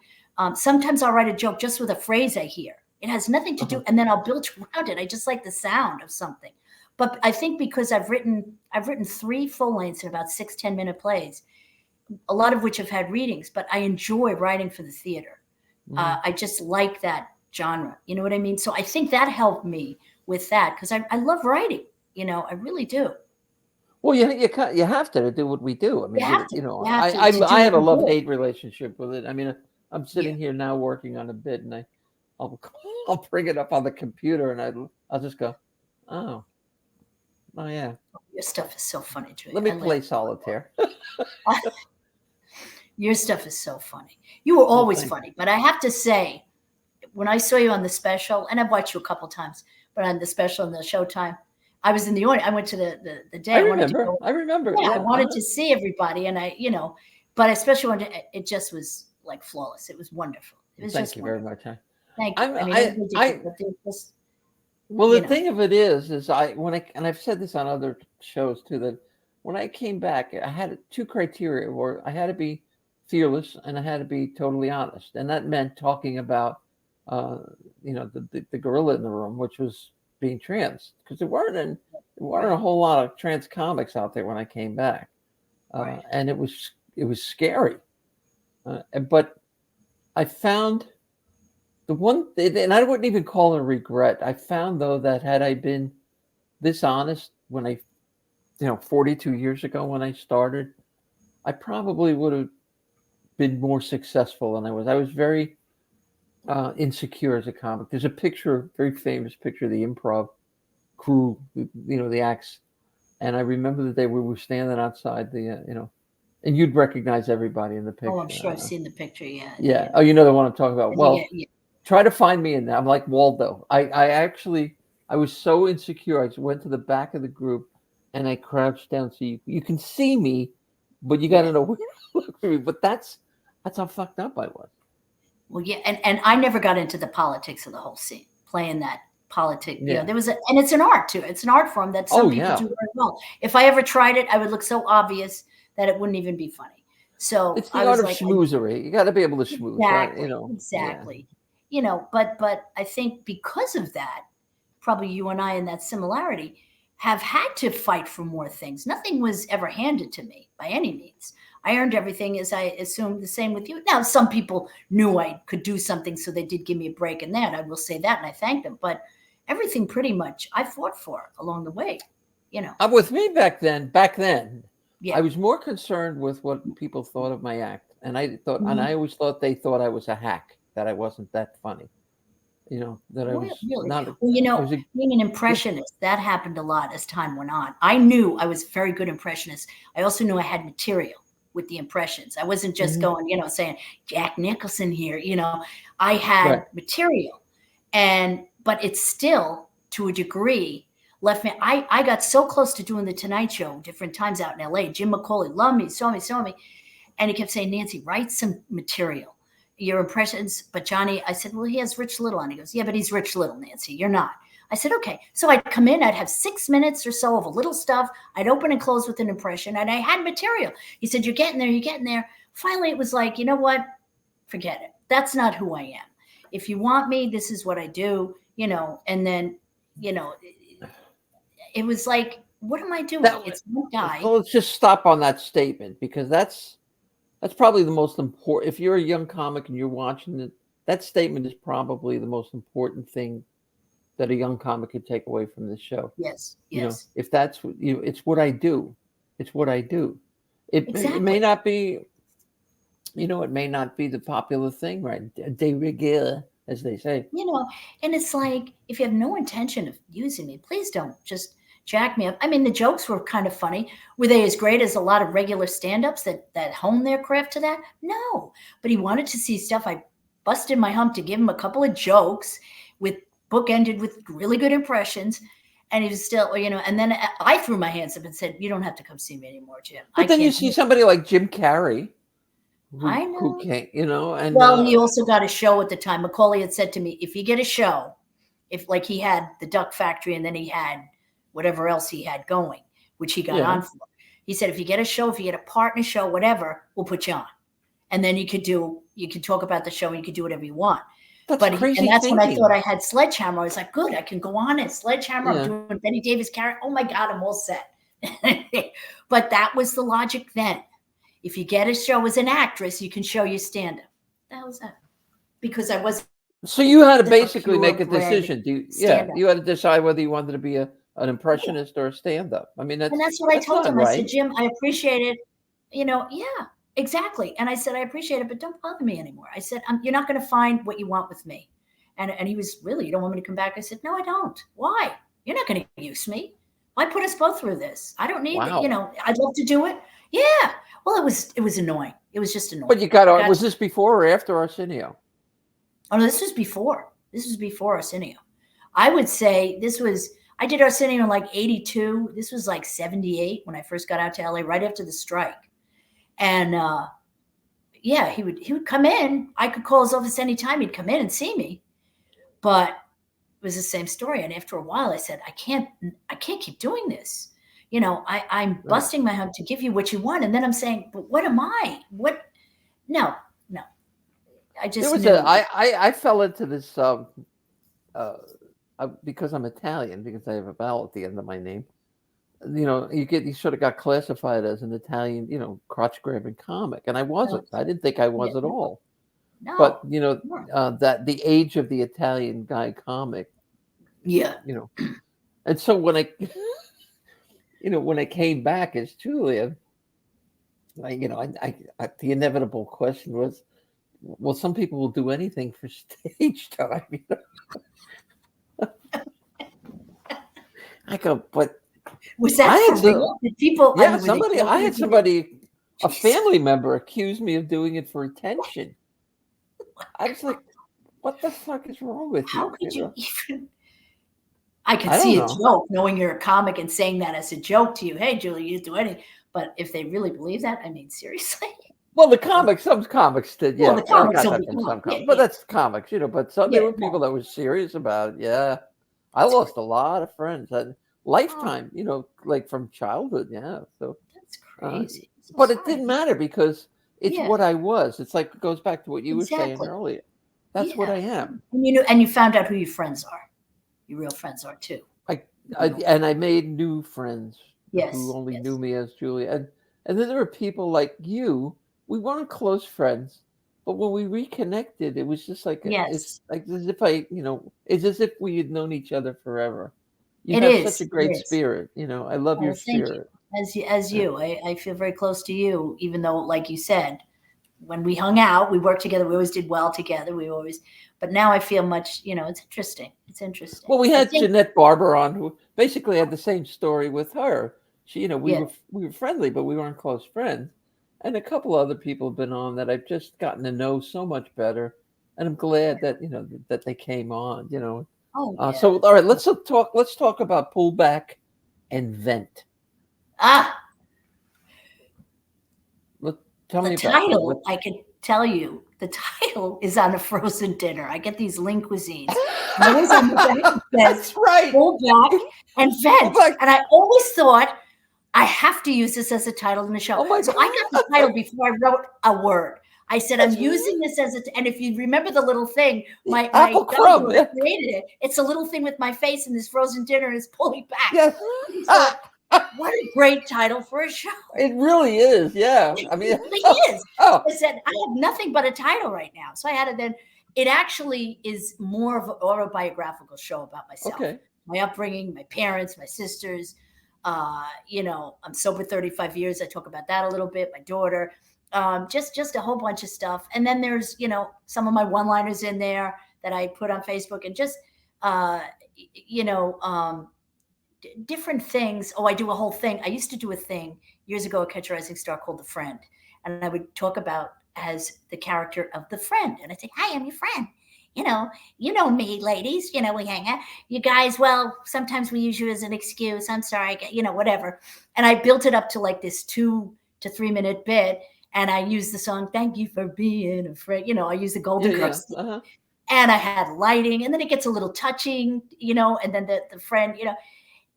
Sometimes I'll write a joke just with a phrase I hear. It has nothing to do, and then I'll build around it. I just like the sound of something. But I think because I've written 3 full lengths and about 6 10-minute plays, a lot of which have had readings, but I enjoy writing for the theater. I just like that genre. You know what I mean? So I think that helped me with that because I love writing. I really do. Well, you have to do what we do. I mean, I have a love-hate relationship with it. I mean, I'm sitting here now working on a bit, and I'll bring it up on the computer, and I'll just go, oh yeah. Your stuff is so funny, Julia. Let me play solitaire. Your stuff is so funny. You were always funny, but I have to say, when I saw you on the special, and I've watched you a couple times, but on the special and the Showtime, I was in the audience. I went to the day. I remember. Yeah, I wanted to see everybody, and but I especially wanted. It just was like flawless. It was wonderful. It was Thank you very much. Thank you. The thing of it is I've said this on other shows too, that when I came back, I had 2 criteria where I had to be fearless and I had to be totally honest. And that meant talking about, the gorilla in the room, which was being trans, because there weren't a whole lot of trans comics out there when I came back. And it was scary. But I found the one thing, and I wouldn't even call it a regret. I found, though, that had I been this honest when 42 years ago when I started, I probably would have been more successful than I was. I was very insecure as a comic. There's a picture, very famous picture of the Improv crew, the acts, and I remember the day we were standing outside the, and you'd recognize everybody in the picture. Oh, I'm sure I've seen the picture. Yeah. Yeah. Oh, you know the one I'm talking about. Well, Yeah. try to find me in there. I'm like Waldo. I was so insecure. I just went to the back of the group and I crouched down so you can see me, but you got to know where to look for me. But that's how fucked up I was. Well, yeah, and I never got into the politics of the whole scene, playing that politic. Yeah. There was and it's an art too. It's an art form that some people do very well. If I ever tried it, I would look so obvious that it wouldn't even be funny. So it's the art of schmoozery. You got to be able to schmooze. Exactly. Right? Exactly. Yeah. But I think because of that, probably you and I in that similarity have had to fight for more things. Nothing was ever handed to me by any means. I earned everything, as I assume the same with you. Now, some people knew I could do something, so they did give me a break in that. I will say that, and I thank them. But everything pretty much I fought for along the way, With me back then, yeah. I was more concerned with what people thought of my act. And I always thought they thought I was a hack, that I wasn't that funny. That I was really? not. Well, being an impressionist, that happened a lot as time went on. I knew I was a very good impressionist. I also knew I had material with the impressions. I wasn't just going, saying Jack Nicholson here. I had material, but it's still to a degree left me. I got so close to doing the Tonight Show different times out in LA. Jim McCauley loved me, saw me, and he kept saying, Nancy, write some material. Your impressions, but Johnny, I said, well, he has Rich Little on. He goes, yeah, but he's Rich Little, Nancy. You're not. I said, okay. So I'd come in, I'd have 6 minutes or so of a little stuff. I'd open and close with an impression, and I had material. He said, you're getting there. Finally, it was like, you know what? Forget it. That's not who I am. If you want me, this is what I do, and then, it was like, what am I doing? It's one guy. Well, let's just stop on that statement, because that's probably the most important. If you're a young comic and you're watching it, that statement is probably the most important thing that a young comic could take away from this show. Yes. If that's it's what I do. It's what I do. It may not be, it may not be the popular thing, right? De rigueur, as they say. And it's like, if you have no intention of using me, please don't just jack me up. I mean, the jokes were kind of funny. Were they as great as a lot of regular stand-ups that hone their craft to that? No. But he wanted to see stuff. I busted my hump to give him a couple of jokes with bookended with really good impressions. And he was still, and then I threw my hands up and said, you don't have to come see me anymore, Jim. But then you see somebody like Jim Carrey. I know. Who can't, and well, he also got a show at the time. Macaulay had said to me, if you get a show, if like he had the Duck Factory and then he had whatever else he had going, which he got on for. He said, if you get a show, if you get a partner show, whatever, we'll put you on. And then you could talk about the show and you could do whatever you want. That's crazy. And that's when I thought I had Sledgehammer. I was like, good, I can go on at Sledgehammer. I'm doing Benny Davis character. Oh my God, I'm all set. But that was the logic then. If you get a show as an actress, you can show your stand-up. That was that. Because I wasn't. So you had to basically make a decision. You had to decide whether you wanted to be an impressionist or a stand-up. I mean, that's what I told him. I said, Jim, I appreciate it. Exactly. And I said, I appreciate it, but don't bother me anymore. I said, you're not going to find what you want with me. And he was, really, you don't want me to come back? I said, no, I don't. Why? You're not going to use me. Why put us both through this? I don't need it. I'd love to do it. Yeah. Well, it was annoying. It was just annoying. But was this before or after Arsenio? Oh, no, this was before. This was before Arsenio. I would say I did Arsenio in like 82. This was like 78 when I first got out to LA, right after the strike. And he would come in. I could call his office anytime. He'd come in and see me. But it was the same story. And after a while, I said, I can't keep doing this. I'm busting my hump to give you what you want. And then I'm saying, but what am I? What? No. I just I fell into this because I'm Italian, because I have a vowel at the end of my name. You sort of got classified as an Italian, crotch grabbing comic, and I wasn't. I didn't think I was at all. No. But that the age of the Italian guy comic. Yeah. And so when I when I came back as Julia, the inevitable question was, well, some people will do anything for stage time. You know? I go, but Was that I had for real? Did people? yeah, I mean, were they I joking had with you? somebody, a Jesus. family member, accused me of doing it for attention. I was like, what the fuck is wrong with How you? could you know? even? I could I don't see a know. joke, knowing you're a comic and saying that as a joke to you. Hey, Julie, you do anything. But if they really believe that, I mean, seriously. Well, the comics, some comics did, Well, yeah. the I comics got will that be from cool. some Yeah, comics, but that's comics, you know. But some there yeah, were people that were serious about it. Yeah, I lost a lot of friends and lifetime, you know, like from childhood. Yeah, so that's crazy. So but it sorry. didn't matter because it's Yeah, what I was. It's like it goes back to what you were saying exactly. earlier. That's what Yeah, I am. and and you found out who your friends are. Your real friends are too. I, You know. and I made new friends who Yes, only knew yes, me as Julia, and then there were people like you. We weren't close friends, but when we reconnected, it was just like it's yes. like as if it's as if we had known each other forever. You It have such a is. It great is. spirit, you know. I love your Oh, thank you. spirit. As Yeah. you, I feel very close to you. Even though, like you said, when we hung out, we worked together. We always did well together. We always, but now I feel much. It's interesting. It's interesting. Well, we I had think. Jeanette Barber on, who basically had the same story with her. She, you know, Yeah. we were friendly, but we weren't close friends. And a couple other people have been on that I've just gotten to know so much better, and I'm glad that that they came on. You know, Oh yeah. so all right, let's talk. Let's talk about pull back and vent. Ah, Tell the me about that. title. I can tell you, the title is on a frozen dinner. I get these Lean Cuisines, and always on the back it says That's right. "Pull back and vent," back. and I always thought I have to use this as a title in the show. Oh my So God. I got the title before I wrote a word. I said, I'm That's using this as and if you remember the little thing, my apple crumb. daughter created it. It's a little thing with my face and this frozen dinner and it's pulling back. Yes. So, what a great title for a show. It really is. Yeah. I mean, It really is. Oh, I said, I have nothing but a title right now. So I had to then, it actually is more of an autobiographical show about myself, okay. my upbringing, my parents, my sisters. I'm sober 35 years. I talk about that a little bit. My daughter, just a whole bunch of stuff. And then there's, some of my one-liners in there that I put on Facebook and just, different things. Oh, I do a whole thing. I used to do a thing years ago at Catch a Rising Star called The Friend. And I would talk about as the character of the friend. And I'd say, hi, I'm your friend. You know me, ladies, we hang out. You guys, well, sometimes we use you as an excuse. I'm sorry, whatever. And I built it up to like this 2 to 3 minute bit. And I used the song, Thank You for Being a Friend. I use the Golden Girls. Uh-huh. And I had lighting. And then it gets a little touching, and then the friend,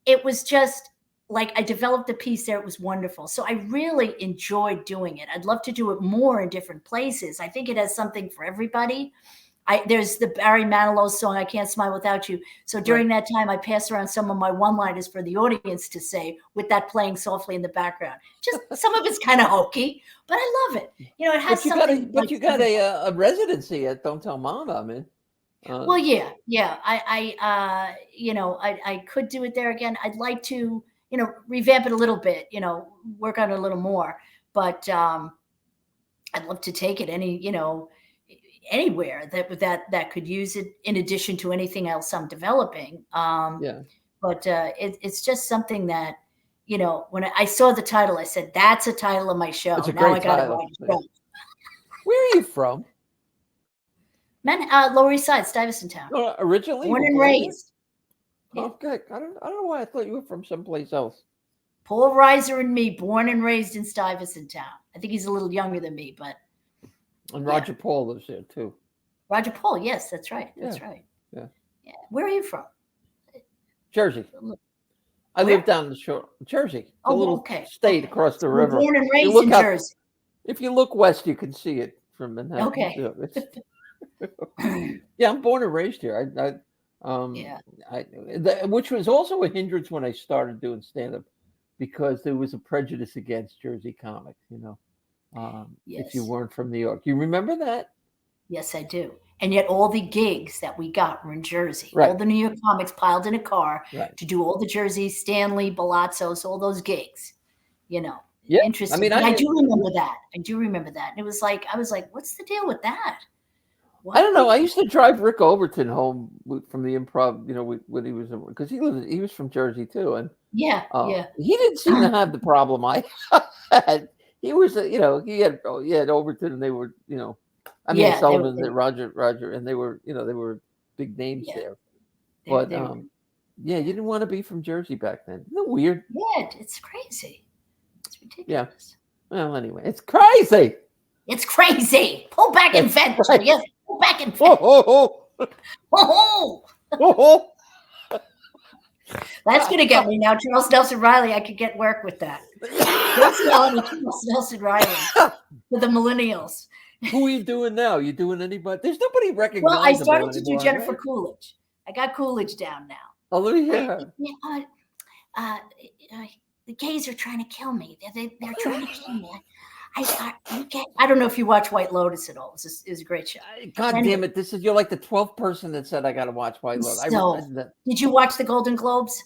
it was just like I developed a piece there. It was wonderful. So I really enjoyed doing it. I'd love to do it more in different places. I think it has something for everybody. There's the Barry Manilow song, I Can't Smile Without You. So during that time, I passed around some of my one-liners for the audience to say with that playing softly in the background. Just some of it's kind of hokey, but I love it. It has something. But you got a residency at Don't Tell Mama. I mean. Well, yeah. I could do it there again. I'd like to, revamp it a little bit. Work on it a little more. But I'd love to take it anywhere that could use it in addition to anything else I'm developing. But it's just something that, when I saw the title, I said, that's a title of my show. It's a now great I got to title. write a show. Where are you from? Lower East Side, Stuyvesant Town. Originally? Born and raised. Okay. I don't know why I thought you were from someplace else. Paul Reiser and me, born and raised in Stuyvesant Town. I think he's a little younger than me, but. And Roger Paul lives there too. Roger Paul, yes, that's right. That's right. Yeah. Where are you from? Jersey. I live down the shore. Jersey. A little state across the river. Born and raised in Jersey. If you look west, you can see it from Manhattan. Okay. Yeah, I'm born and raised here. Which was also a hindrance when I started doing stand-up, because there was a prejudice against Jersey comics. If you weren't from New York, you remember that? Yes, I do. And yet, all the gigs that we got were in Jersey. Right. All the New York comics piled in a car to do all the Jersey, Stanley, Balazzos, all those gigs. Yeah, interesting. I mean, But I do remember that. I do remember that. And it was like, I was like, what's the deal with that? I don't know. I used to drive Rick Overton home from the Improv, when he was, because he was from Jersey too, and Yeah, yeah. he didn't seem to have the problem I had. He was, he had Overton, and they were, I mean, Yeah, Sullivan, Roger, and they were big names Yeah. there. They- But they were- yeah, you didn't want to be from Jersey back then. Isn't it weird? yeah, it's crazy. It's ridiculous. Well, anyway, it's crazy. It's crazy. Pull back and vent. Right. Yes, pull back and Oh, vent. oh, oh, Oh, oh, oh. that's going to get me now. Charles Nelson Riley, I could get work with that. That's Charles Nelson Riley for the millennials. Who are you doing now? You doing anybody? There's nobody recognizable Well, I started to do anymore, Jennifer right? Coolidge. I got Coolidge down now. Oh, let me hear her. The gays are trying to kill me. They're trying to kill me. I don't know if you watch White Lotus at all. It was a great show. God damn it! You're like the 12th person that said I got to watch White Lotus. So, did you watch the Golden Globes?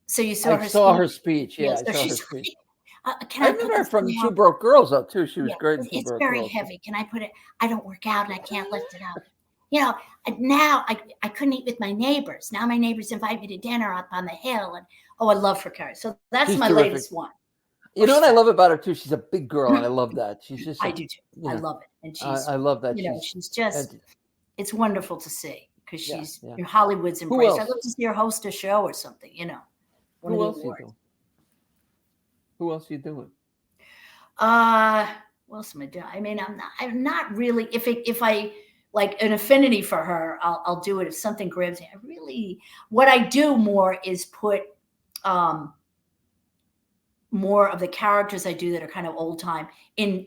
So you saw her. I saw her speech. Yeah, so I saw her speech. I remember her from Two Broke Girls, though, too. She was great. It's very heavy. Can I put it? I don't work out and I can't lift it up. Now I couldn't eat with my neighbors. Now my neighbors invite me to dinner up on the hill, and I love her character. So that's She's my terrific. latest one. You know what I love about her too? She's a big girl, and I love that. She's just. I do too. I love it, and she's. I love that. She's just. It's wonderful to see because she's Hollywood's Who embrace. else? I'd love to see her host a show or something. Who else are you doing? Who else are you doing? What else am I doing? I mean, I'm not really. If I like an affinity for her, I'll do it. If something grabs me, what I do more is put more of the characters I do that are kind of old time in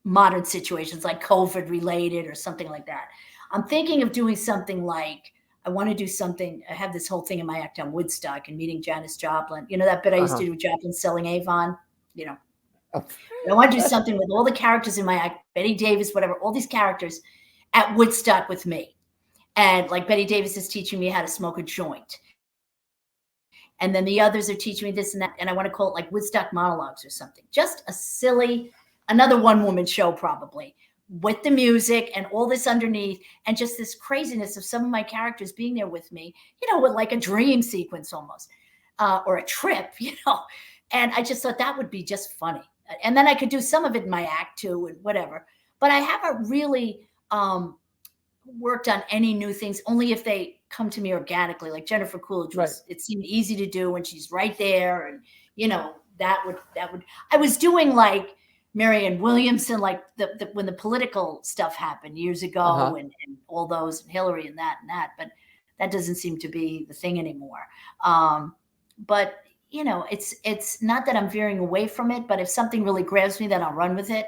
modern situations, like COVID related or something like that. I'm thinking of doing something like, I want to do something. I have this whole thing in my act on Woodstock and meeting Janis Joplin. You know that bit I used to do with Joplin selling Avon. I want to do something with all the characters in my act, Betty Davis, whatever, all these characters at Woodstock with me. And like Betty Davis is teaching me how to smoke a joint. And then the others are teaching me this and that. And I want to call it like Woodstock monologues or something. Just a silly, another one-woman show probably, with the music and all this underneath, and just this craziness of some of my characters being there with me, with like a dream sequence almost, or a trip, And I just thought that would be just funny. And then I could do some of it in my act too and whatever. But I haven't really worked on any new things, only if they come to me organically. Like Jennifer Coolidge it seemed easy to do when she's right there. And, that would, I was doing like Marianne Williamson, like when the political stuff happened years ago and all those, and Hillary and that, but that doesn't seem to be the thing anymore. But it's not that I'm veering away from it, but if something really grabs me, then I'll run with it.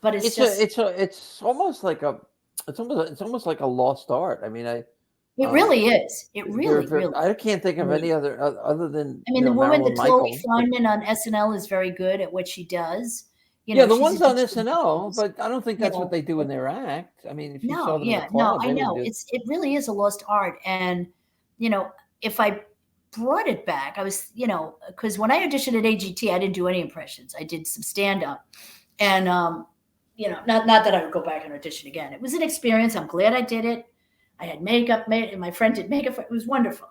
But it's almost like a lost art. I mean, it really is. It really. I can't think of any other than. I mean, the woman that Chloe Fineman on SNL is very good at what she does. The ones on SNL, but I don't think that's what they do in their act. I mean, if you saw them in a club, I know it really is a lost art, and if I brought it back, I was because when I auditioned at AGT, I didn't do any impressions. I did some stand up, and not that I would go back and audition again. It was an experience. I'm glad I did it. I had makeup made, and my friend did makeup. It was wonderful,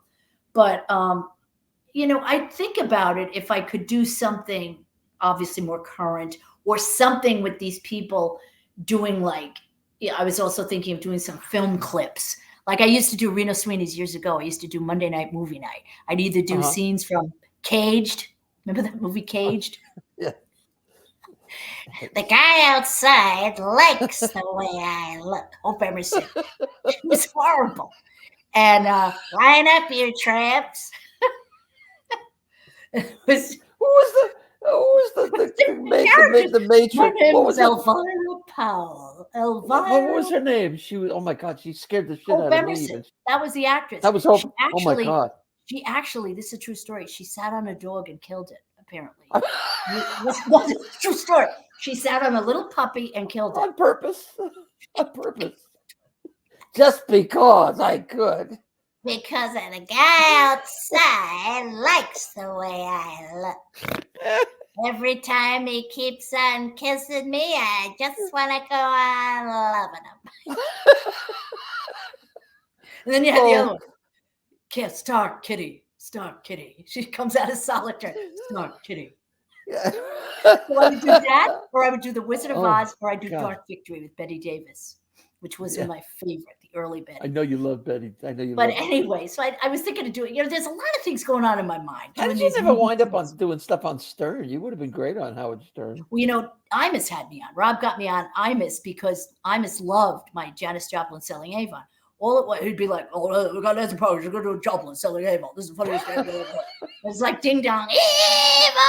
but I think about it if I could do something obviously more current or something with these people doing like. I was also thinking of doing some film clips. Like I used to do Reno Sweeney's years ago. I used to do Monday Night Movie Night. I'd either do scenes from Caged. Remember that movie Caged? Yeah. The guy outside likes the way I look. Hope ever seen it. It was horrible. And line up your traps. Who was the Matrix? My name was Elvira Powell. What was her name? She was. Oh my God! She scared the shit out of me. That was the actress. That was Hope. Oh my God! She actually. This is a true story. She sat on a dog and killed it. Apparently, this was a true story. She sat on a little puppy and killed it on purpose. On purpose. Just because I could. because the guy outside likes the way I look. Every time he keeps on kissing me, I just want to go on loving him. And then you have the other one. Kiss, Star Kitty, Star Kitty. She comes out of solitaire. Star Kitty. Yeah. So I would do that, or I would do The Wizard of Oz, or I do God. Dark Victory with Betty Davis, which was my favorite, the early Betty. I know you love Betty. I know you But love anyway, so I was thinking of doing, there's a lot of things going on in my mind. How did you never wind up on doing stuff on Stern? You would have been great on Howard Stern. Well, Imus had me on. Rob got me on Imus because Imus loved my Janis Joplin selling Avon. All it was, he'd be like, "Oh, we got Nancy Powers. We're going to do Joplin selling Avon. This is the funniest thing." It's like ding dong, Avon.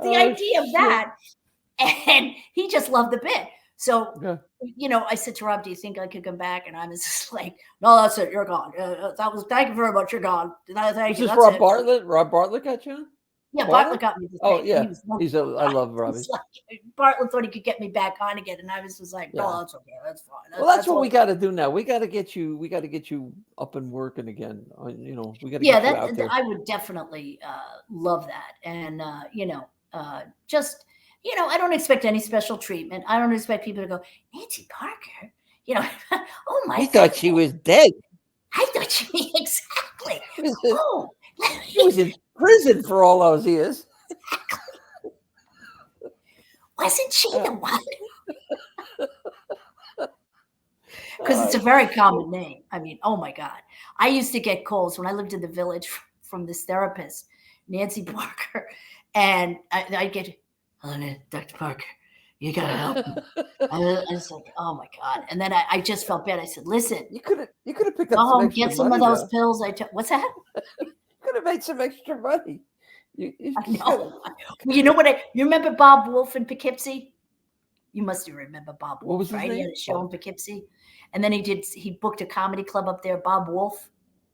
The idea of that, and he just loved the bit. So, I said to Rob, "Do you think I could come back?" And I was just like, "No, that's it. You're gone. Thank you very much. You're gone." Thank you. Is this Rob Bartlett? Rob Bartlett got you on? Yeah, Bartlett got me. Yeah, I love Robbie. Bartlett thought he could get me back on again, and I was like, "Oh, that's okay. That's fine." That's what we got to do now. We got to get you up and working again. We got to get you out there. I would definitely love that, and just. I don't expect any special treatment. I don't expect people to go, Nancy Parker, oh my God. I thought she was dead. I thought she, exactly. She was in prison for all those years. Wasn't she the one? Because it's a very common name. I mean, oh my God. I used to get calls when I lived in the Village from this therapist, Nancy Parker, and I'd get, "Hello, Dr. Parker, you gotta help me." I was like, "Oh my God!" And then I just felt bad. I said, "Listen, you could have picked up go home, get some of those pills." What's that? You could have made some extra money. I know. You know what? You remember Bob Wolf in Poughkeepsie? You must remember Bob Wolf, what was his right? name? He had a show in Poughkeepsie, and then he booked a comedy club up there. Bob Wolf.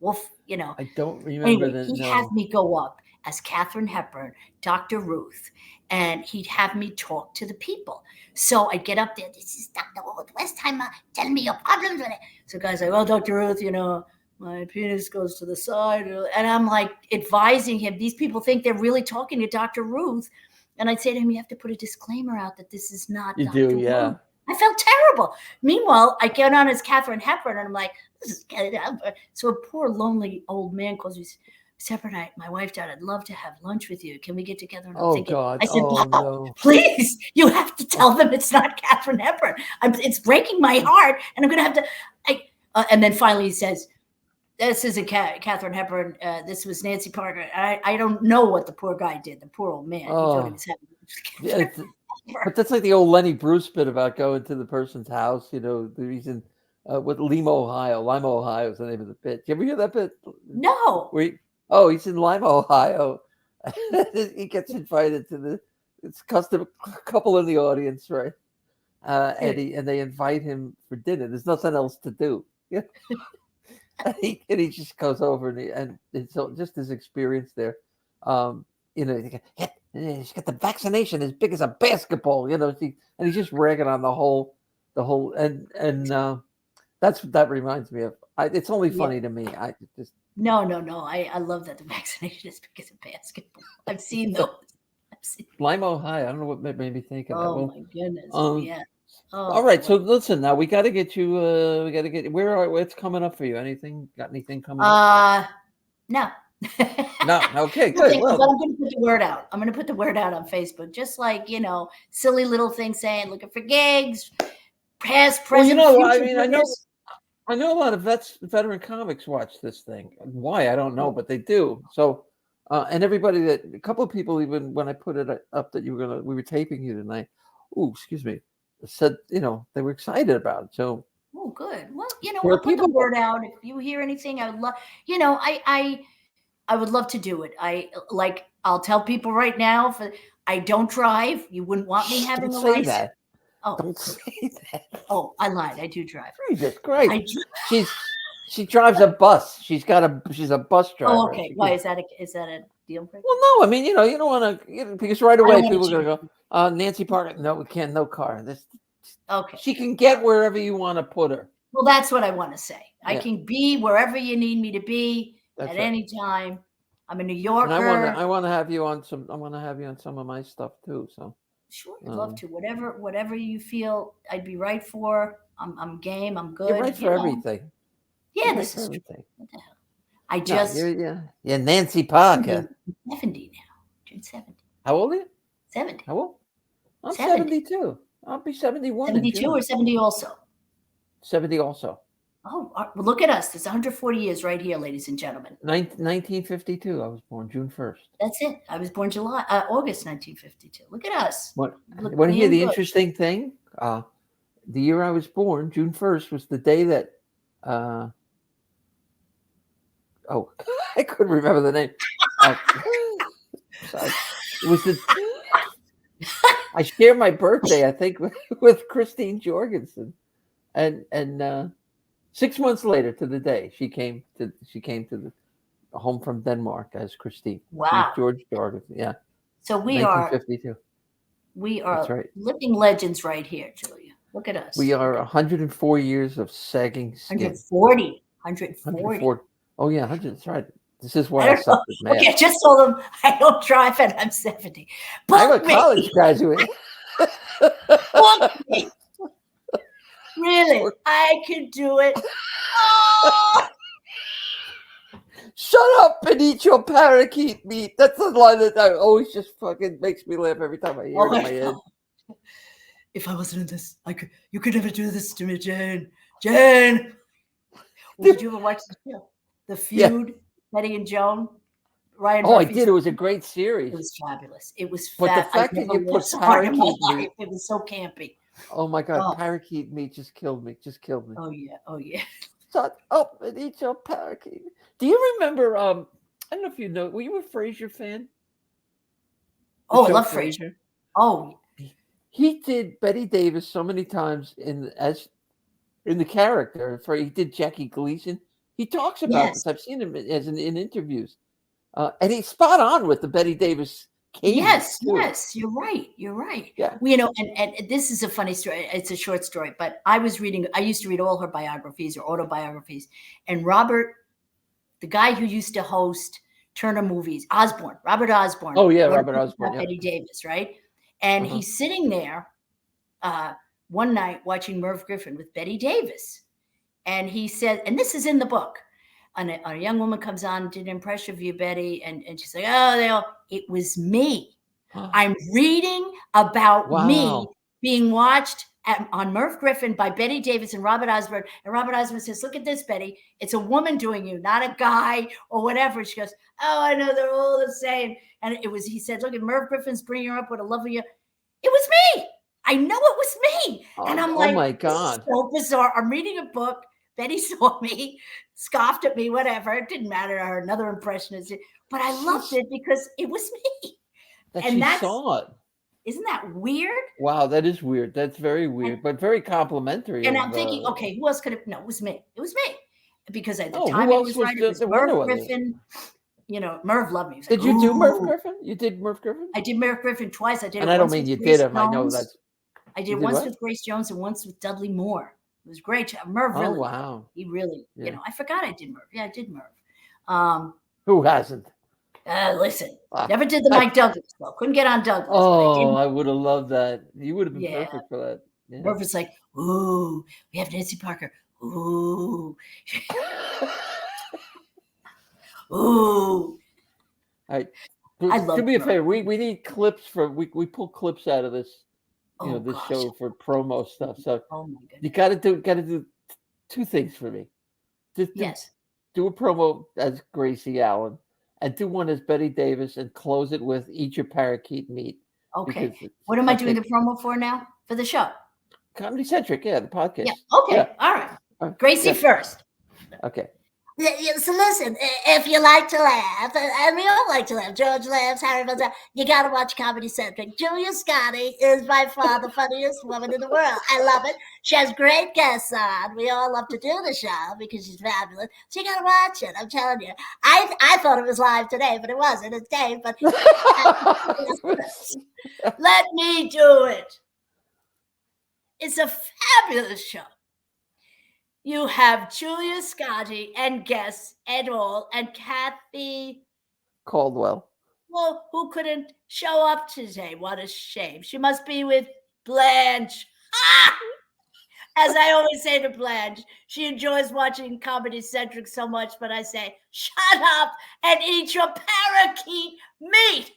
I don't remember that. He had me go up as Katharine Hepburn, Dr. Ruth, and he'd have me talk to the people. So I'd get up there. "This is Dr. Ruth Westheimer. Tell me your problems with it." So guys like, "Well, Dr. Ruth, my penis goes to the side." And I'm like advising him. These people think they're really talking to Dr. Ruth. And I'd say to him, "You have to put a disclaimer out that this is not You Dr. do, yeah. Ruth." I felt terrible. Meanwhile, I get on as Katharine Hepburn, and I'm like, "This is Katharine Hepburn." So a poor, lonely old man calls me, "Separate night, my wife died. I'd love to have lunch with you. Can we get together?" And I'm thinking, God. I said, "Bob, no. please, you have to tell them it's not Katharine Hepburn. It's breaking my heart, and I'm going to have to." And then finally he says, "This isn't Katharine Hepburn. This was Nancy Parker." I don't know what the poor guy did. The poor old man. He thought he was having. But that's like the old Lenny Bruce bit about going to the person's house. The reason with Lima, Ohio is the name of the bit. Did you ever hear that bit? No. He's in Lima, Ohio. He gets invited to it's custom couple in the audience, right? And they invite him for dinner. There's nothing else to do. Yeah. and he just goes over and so just his experience there. She's got the vaccination as big as a basketball, and he's just ragging on the whole, and that reminds me of. It's only funny to me. I just no. I love that the vaccination is big as a basketball. I've seen those. Lima, Ohio. I don't know what made me think of that. Oh my goodness! Yeah. All right, so listen. Now we got to get you. We got to get. What's coming up for you? Got anything coming up? No. No. Okay. Good. But I'm going to put the word out. I'm going to put the word out on Facebook, just like silly little things saying looking for gigs, past, present. I know a lot of veteran comics watch this thing. Why I don't know, but they do. So, and everybody a couple of people, even when I put it up that we were taping you tonight. Oh, excuse me. Said they were excited about it. So. Oh, good. Well, we'll put the word out. If you hear anything, I would love. I would love to do it. I'll tell people right now. I don't drive. You wouldn't want me having a license. That. Oh, don't say that. Oh, I lied. I do drive. Jesus Christ. She drives a bus. She's a bus driver. Oh, okay. Why is that a deal breaker? Well, no. I mean, you don't want to because right away people are going to go, Nancy Parker. No, we can't. No car. This Okay. She can get wherever you want to put her. Well, that's what I want to say. I Yeah. can be wherever you need me to be That's at right. any time. I'm a New And Yorker. I want to have you on some. I want to have you on some of my stuff too. So Sure, I'd love to. Whatever you feel I'd be right for. I'm game. I'm good. you're right for everything. Yeah, You're this right is for true. everything. What the hell? I No, just you're Nancy Parker. 70 now. June 70. How old are you? 70. How old? I'm 70. 72. I'll be 71 in 72 June. or 70 also. 70 also. Oh, well, look at us. There's 140 years right here, ladies and gentlemen. 1952. I was born June 1st. That's it. I was born August 1952. Look at us. Want Look to hear the damn good. interesting thing? The year I was born, June 1st, was the day that I couldn't remember the name. Sorry. It was I share my birthday, I think, with Christine Jorgensen, and 6 months later to the day she came to the home from Denmark as Christine. Wow. She's George Jorgensen, yeah. So we 1952. are That's right. living legends right here, Julia. Look at us. We are 104 years of sagging skin. 140. 104. Oh yeah, 100. That's right. This is I why I don't know. suck at math. Okay, I just told them I don't drive and I'm 70. I'm a Book me. college graduate. Book me. Really? I can do it. Oh! Shut up and eat your parakeet meat. That's the line that always just fucking makes me laugh every time I hear it in my head. If I wasn't in this, you could never do this to me, Jane. Jane. Well, did you ever watch the show? The Feud, Betty and Joan? Ryan Oh, I Murphy's- did. It was a great series. It was fabulous. It was But the fab. fact I that never you put laughed so hard in my parakeet life. meat- It was so campy. Oh my God, Oh. parakeet meat just killed me. Just killed me. Oh yeah. Oh yeah. Shut up and eat your parakeet. Do you remember? I don't know if you know. Were you a Frasier fan? The Oh, I show love Frasier. Oh, He did Betty Davis so many times in the character. He did Jackie Gleason. He talks about Yes. this. I've seen him in interviews, and he's spot on with the Betty Davis cadence. yes, too. yes. You're right. You're right. Yeah. Well, and this is a funny story. It's a short story, but I used to read all her biographies or autobiographies, and Robert, the guy who used to host Turner Movies, Robert Osborne. Oh yeah, wrote Robert about Osborne. Yeah. Betty Davis, right? And he's sitting there one night watching Merv Griffin with Betty Davis. And he said, and this is in the book, and a young woman comes on, did an impression of you, Betty, and she's like, it was me. I'm reading about me Wow. being watched on Merv Griffin by Betty Davis and Robert Osborne. And Robert Osborne says, look at this, Betty. It's a woman doing you, not a guy or whatever. She goes, oh, I know, they're all the same. And he said, look at Merv Griffin's bringing her up with a lovely, it was me. I know it was me. And I'm like, oh my God. this is so bizarre. I'm reading a book. Betty saw me, scoffed at me, whatever. It didn't matter to her. Another impressionist. But I loved it because it was me. That And she that's- saw it. Isn't that weird? Wow, that is weird. That's very weird, but very complimentary. And of, I'm thinking, okay, who else could have? No, it was me. It was me. Because at the Oh, time who it else was was right, the- it was the winner Merv with it? Griffin. Merv loved me. He was Did like, you do Merv "Ooh." Griffin? You did Merv Griffin? I did Merv Griffin twice. I did And it I don't once mean with you Grace did him. I know Jones. that's. I did you it did once what? with Grace Jones and once with Dudley Moore. It was great. Merv Oh really, wow. he really, Yeah. I forgot I did Merv. Yeah, I did Merv. Who hasn't? Listen, Ah. never did the Mike Douglas though. Couldn't get on Douglas. but I did Oh, I would have loved that. You would have been Yeah. perfect for that. Yeah. Merv was like, ooh, we have Nancy Parker. Ooh, ooh. I love do me a Merv. favor. We need clips from we pull clips out of this Oh, this gosh. show for promo stuff. So Oh my goodness. you gotta do two things for me. Just Yes. do a promo as Gracie Allen and do one as Betty Davis and close it with Eat Your Parakeet Meat. Okay. because What am I doing the promo for now? For the show? Comedy Centric, yeah, the podcast. Yeah. Okay. Yeah. All right. Yeah. Gracie first. Okay. So listen, if you like to laugh, and we all like to laugh, George laughs, Harry goes out, you got to watch Comedy Centric. Julia Scotti is by far the funniest woman in the world. I love it. She has great guests on. We all love to do the show because she's fabulous. So you got to watch it. I'm telling you. I thought it was live today, but it wasn't. It's taped. But let me do it. is a fabulous show. You have Julia Scotti and guests and all, and Kathy, Caldwell. well, who couldn't show up today. What a shame. She must be with Blanche. As I always say to Blanche, she enjoys watching Comedy Centric so much, but I say, shut up and eat your parakeet meat.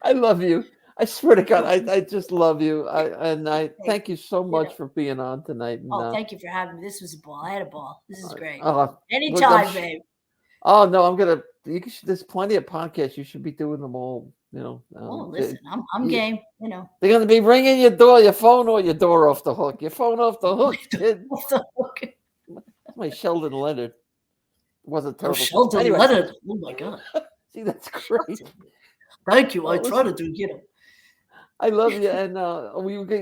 I love you. I swear to God, I just love you. I thank you so much for being on tonight. And, Oh, thank you for having me. This was a ball. I had a ball. This is great. look, Anytime, babe. Oh no, I'm gonna. There's plenty of podcasts. You should be doing them all. You know. Oh, listen, I'm game. You know. They're gonna be ringing your door, your phone, or your door off the hook. Your phone off the hook, kid. Off the hook. That's my Sheldon Leonard. It wasn't Oh, terrible. Sheldon Anyway. Leonard. Oh my God. See, that's great. Thank you. I Well, try to do, you know. I love you, and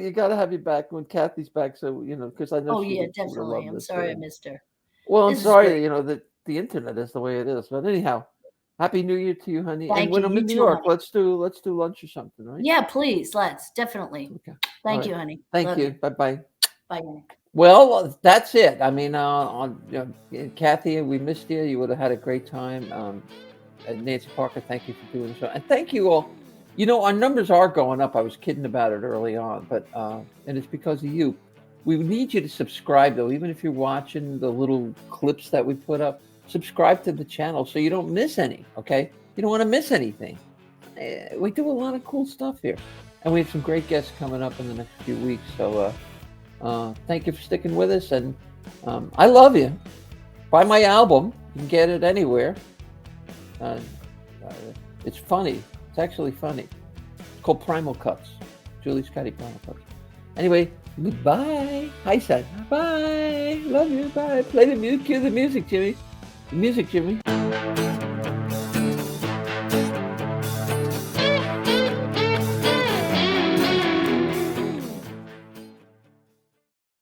you got to have you back when Kathy's back. So you know, because I know. Oh she yeah, would love definitely. I'm this, sorry I missed her. Well, I'm This is sorry. great. You know that the internet is the way it is. But anyhow, Happy New Year to you, honey. Thank and when you. I'm You in New too, York, honey. let's do lunch or something, right? Yeah, please. Let's definitely. Okay. Thank All you, right. honey. Thank Love you. Bye bye. Bye, honey. Well, that's it. I mean, Kathy, we missed you. You would have had a great time. And Nancy Parker, thank you for doing the show, and thank you all. You know, our numbers are going up. I was kidding about it early on, but and it's because of you. We need you to subscribe, though, even if you're watching the little clips that we put up. Subscribe to the channel so you don't miss any. Okay, you don't want to miss anything. We do a lot of cool stuff here, and we have some great guests coming up in the next few weeks. So. Thank you for sticking with us, and I love you. Buy my album. You can get it anywhere. It's funny. It's actually funny. It's called Primal Cuts. Julie Scotti Primal Cuts. Anyway, goodbye. Hi, son. Bye. Love you. Bye. Play the music. Cue the music, Jimmy. The music, Jimmy.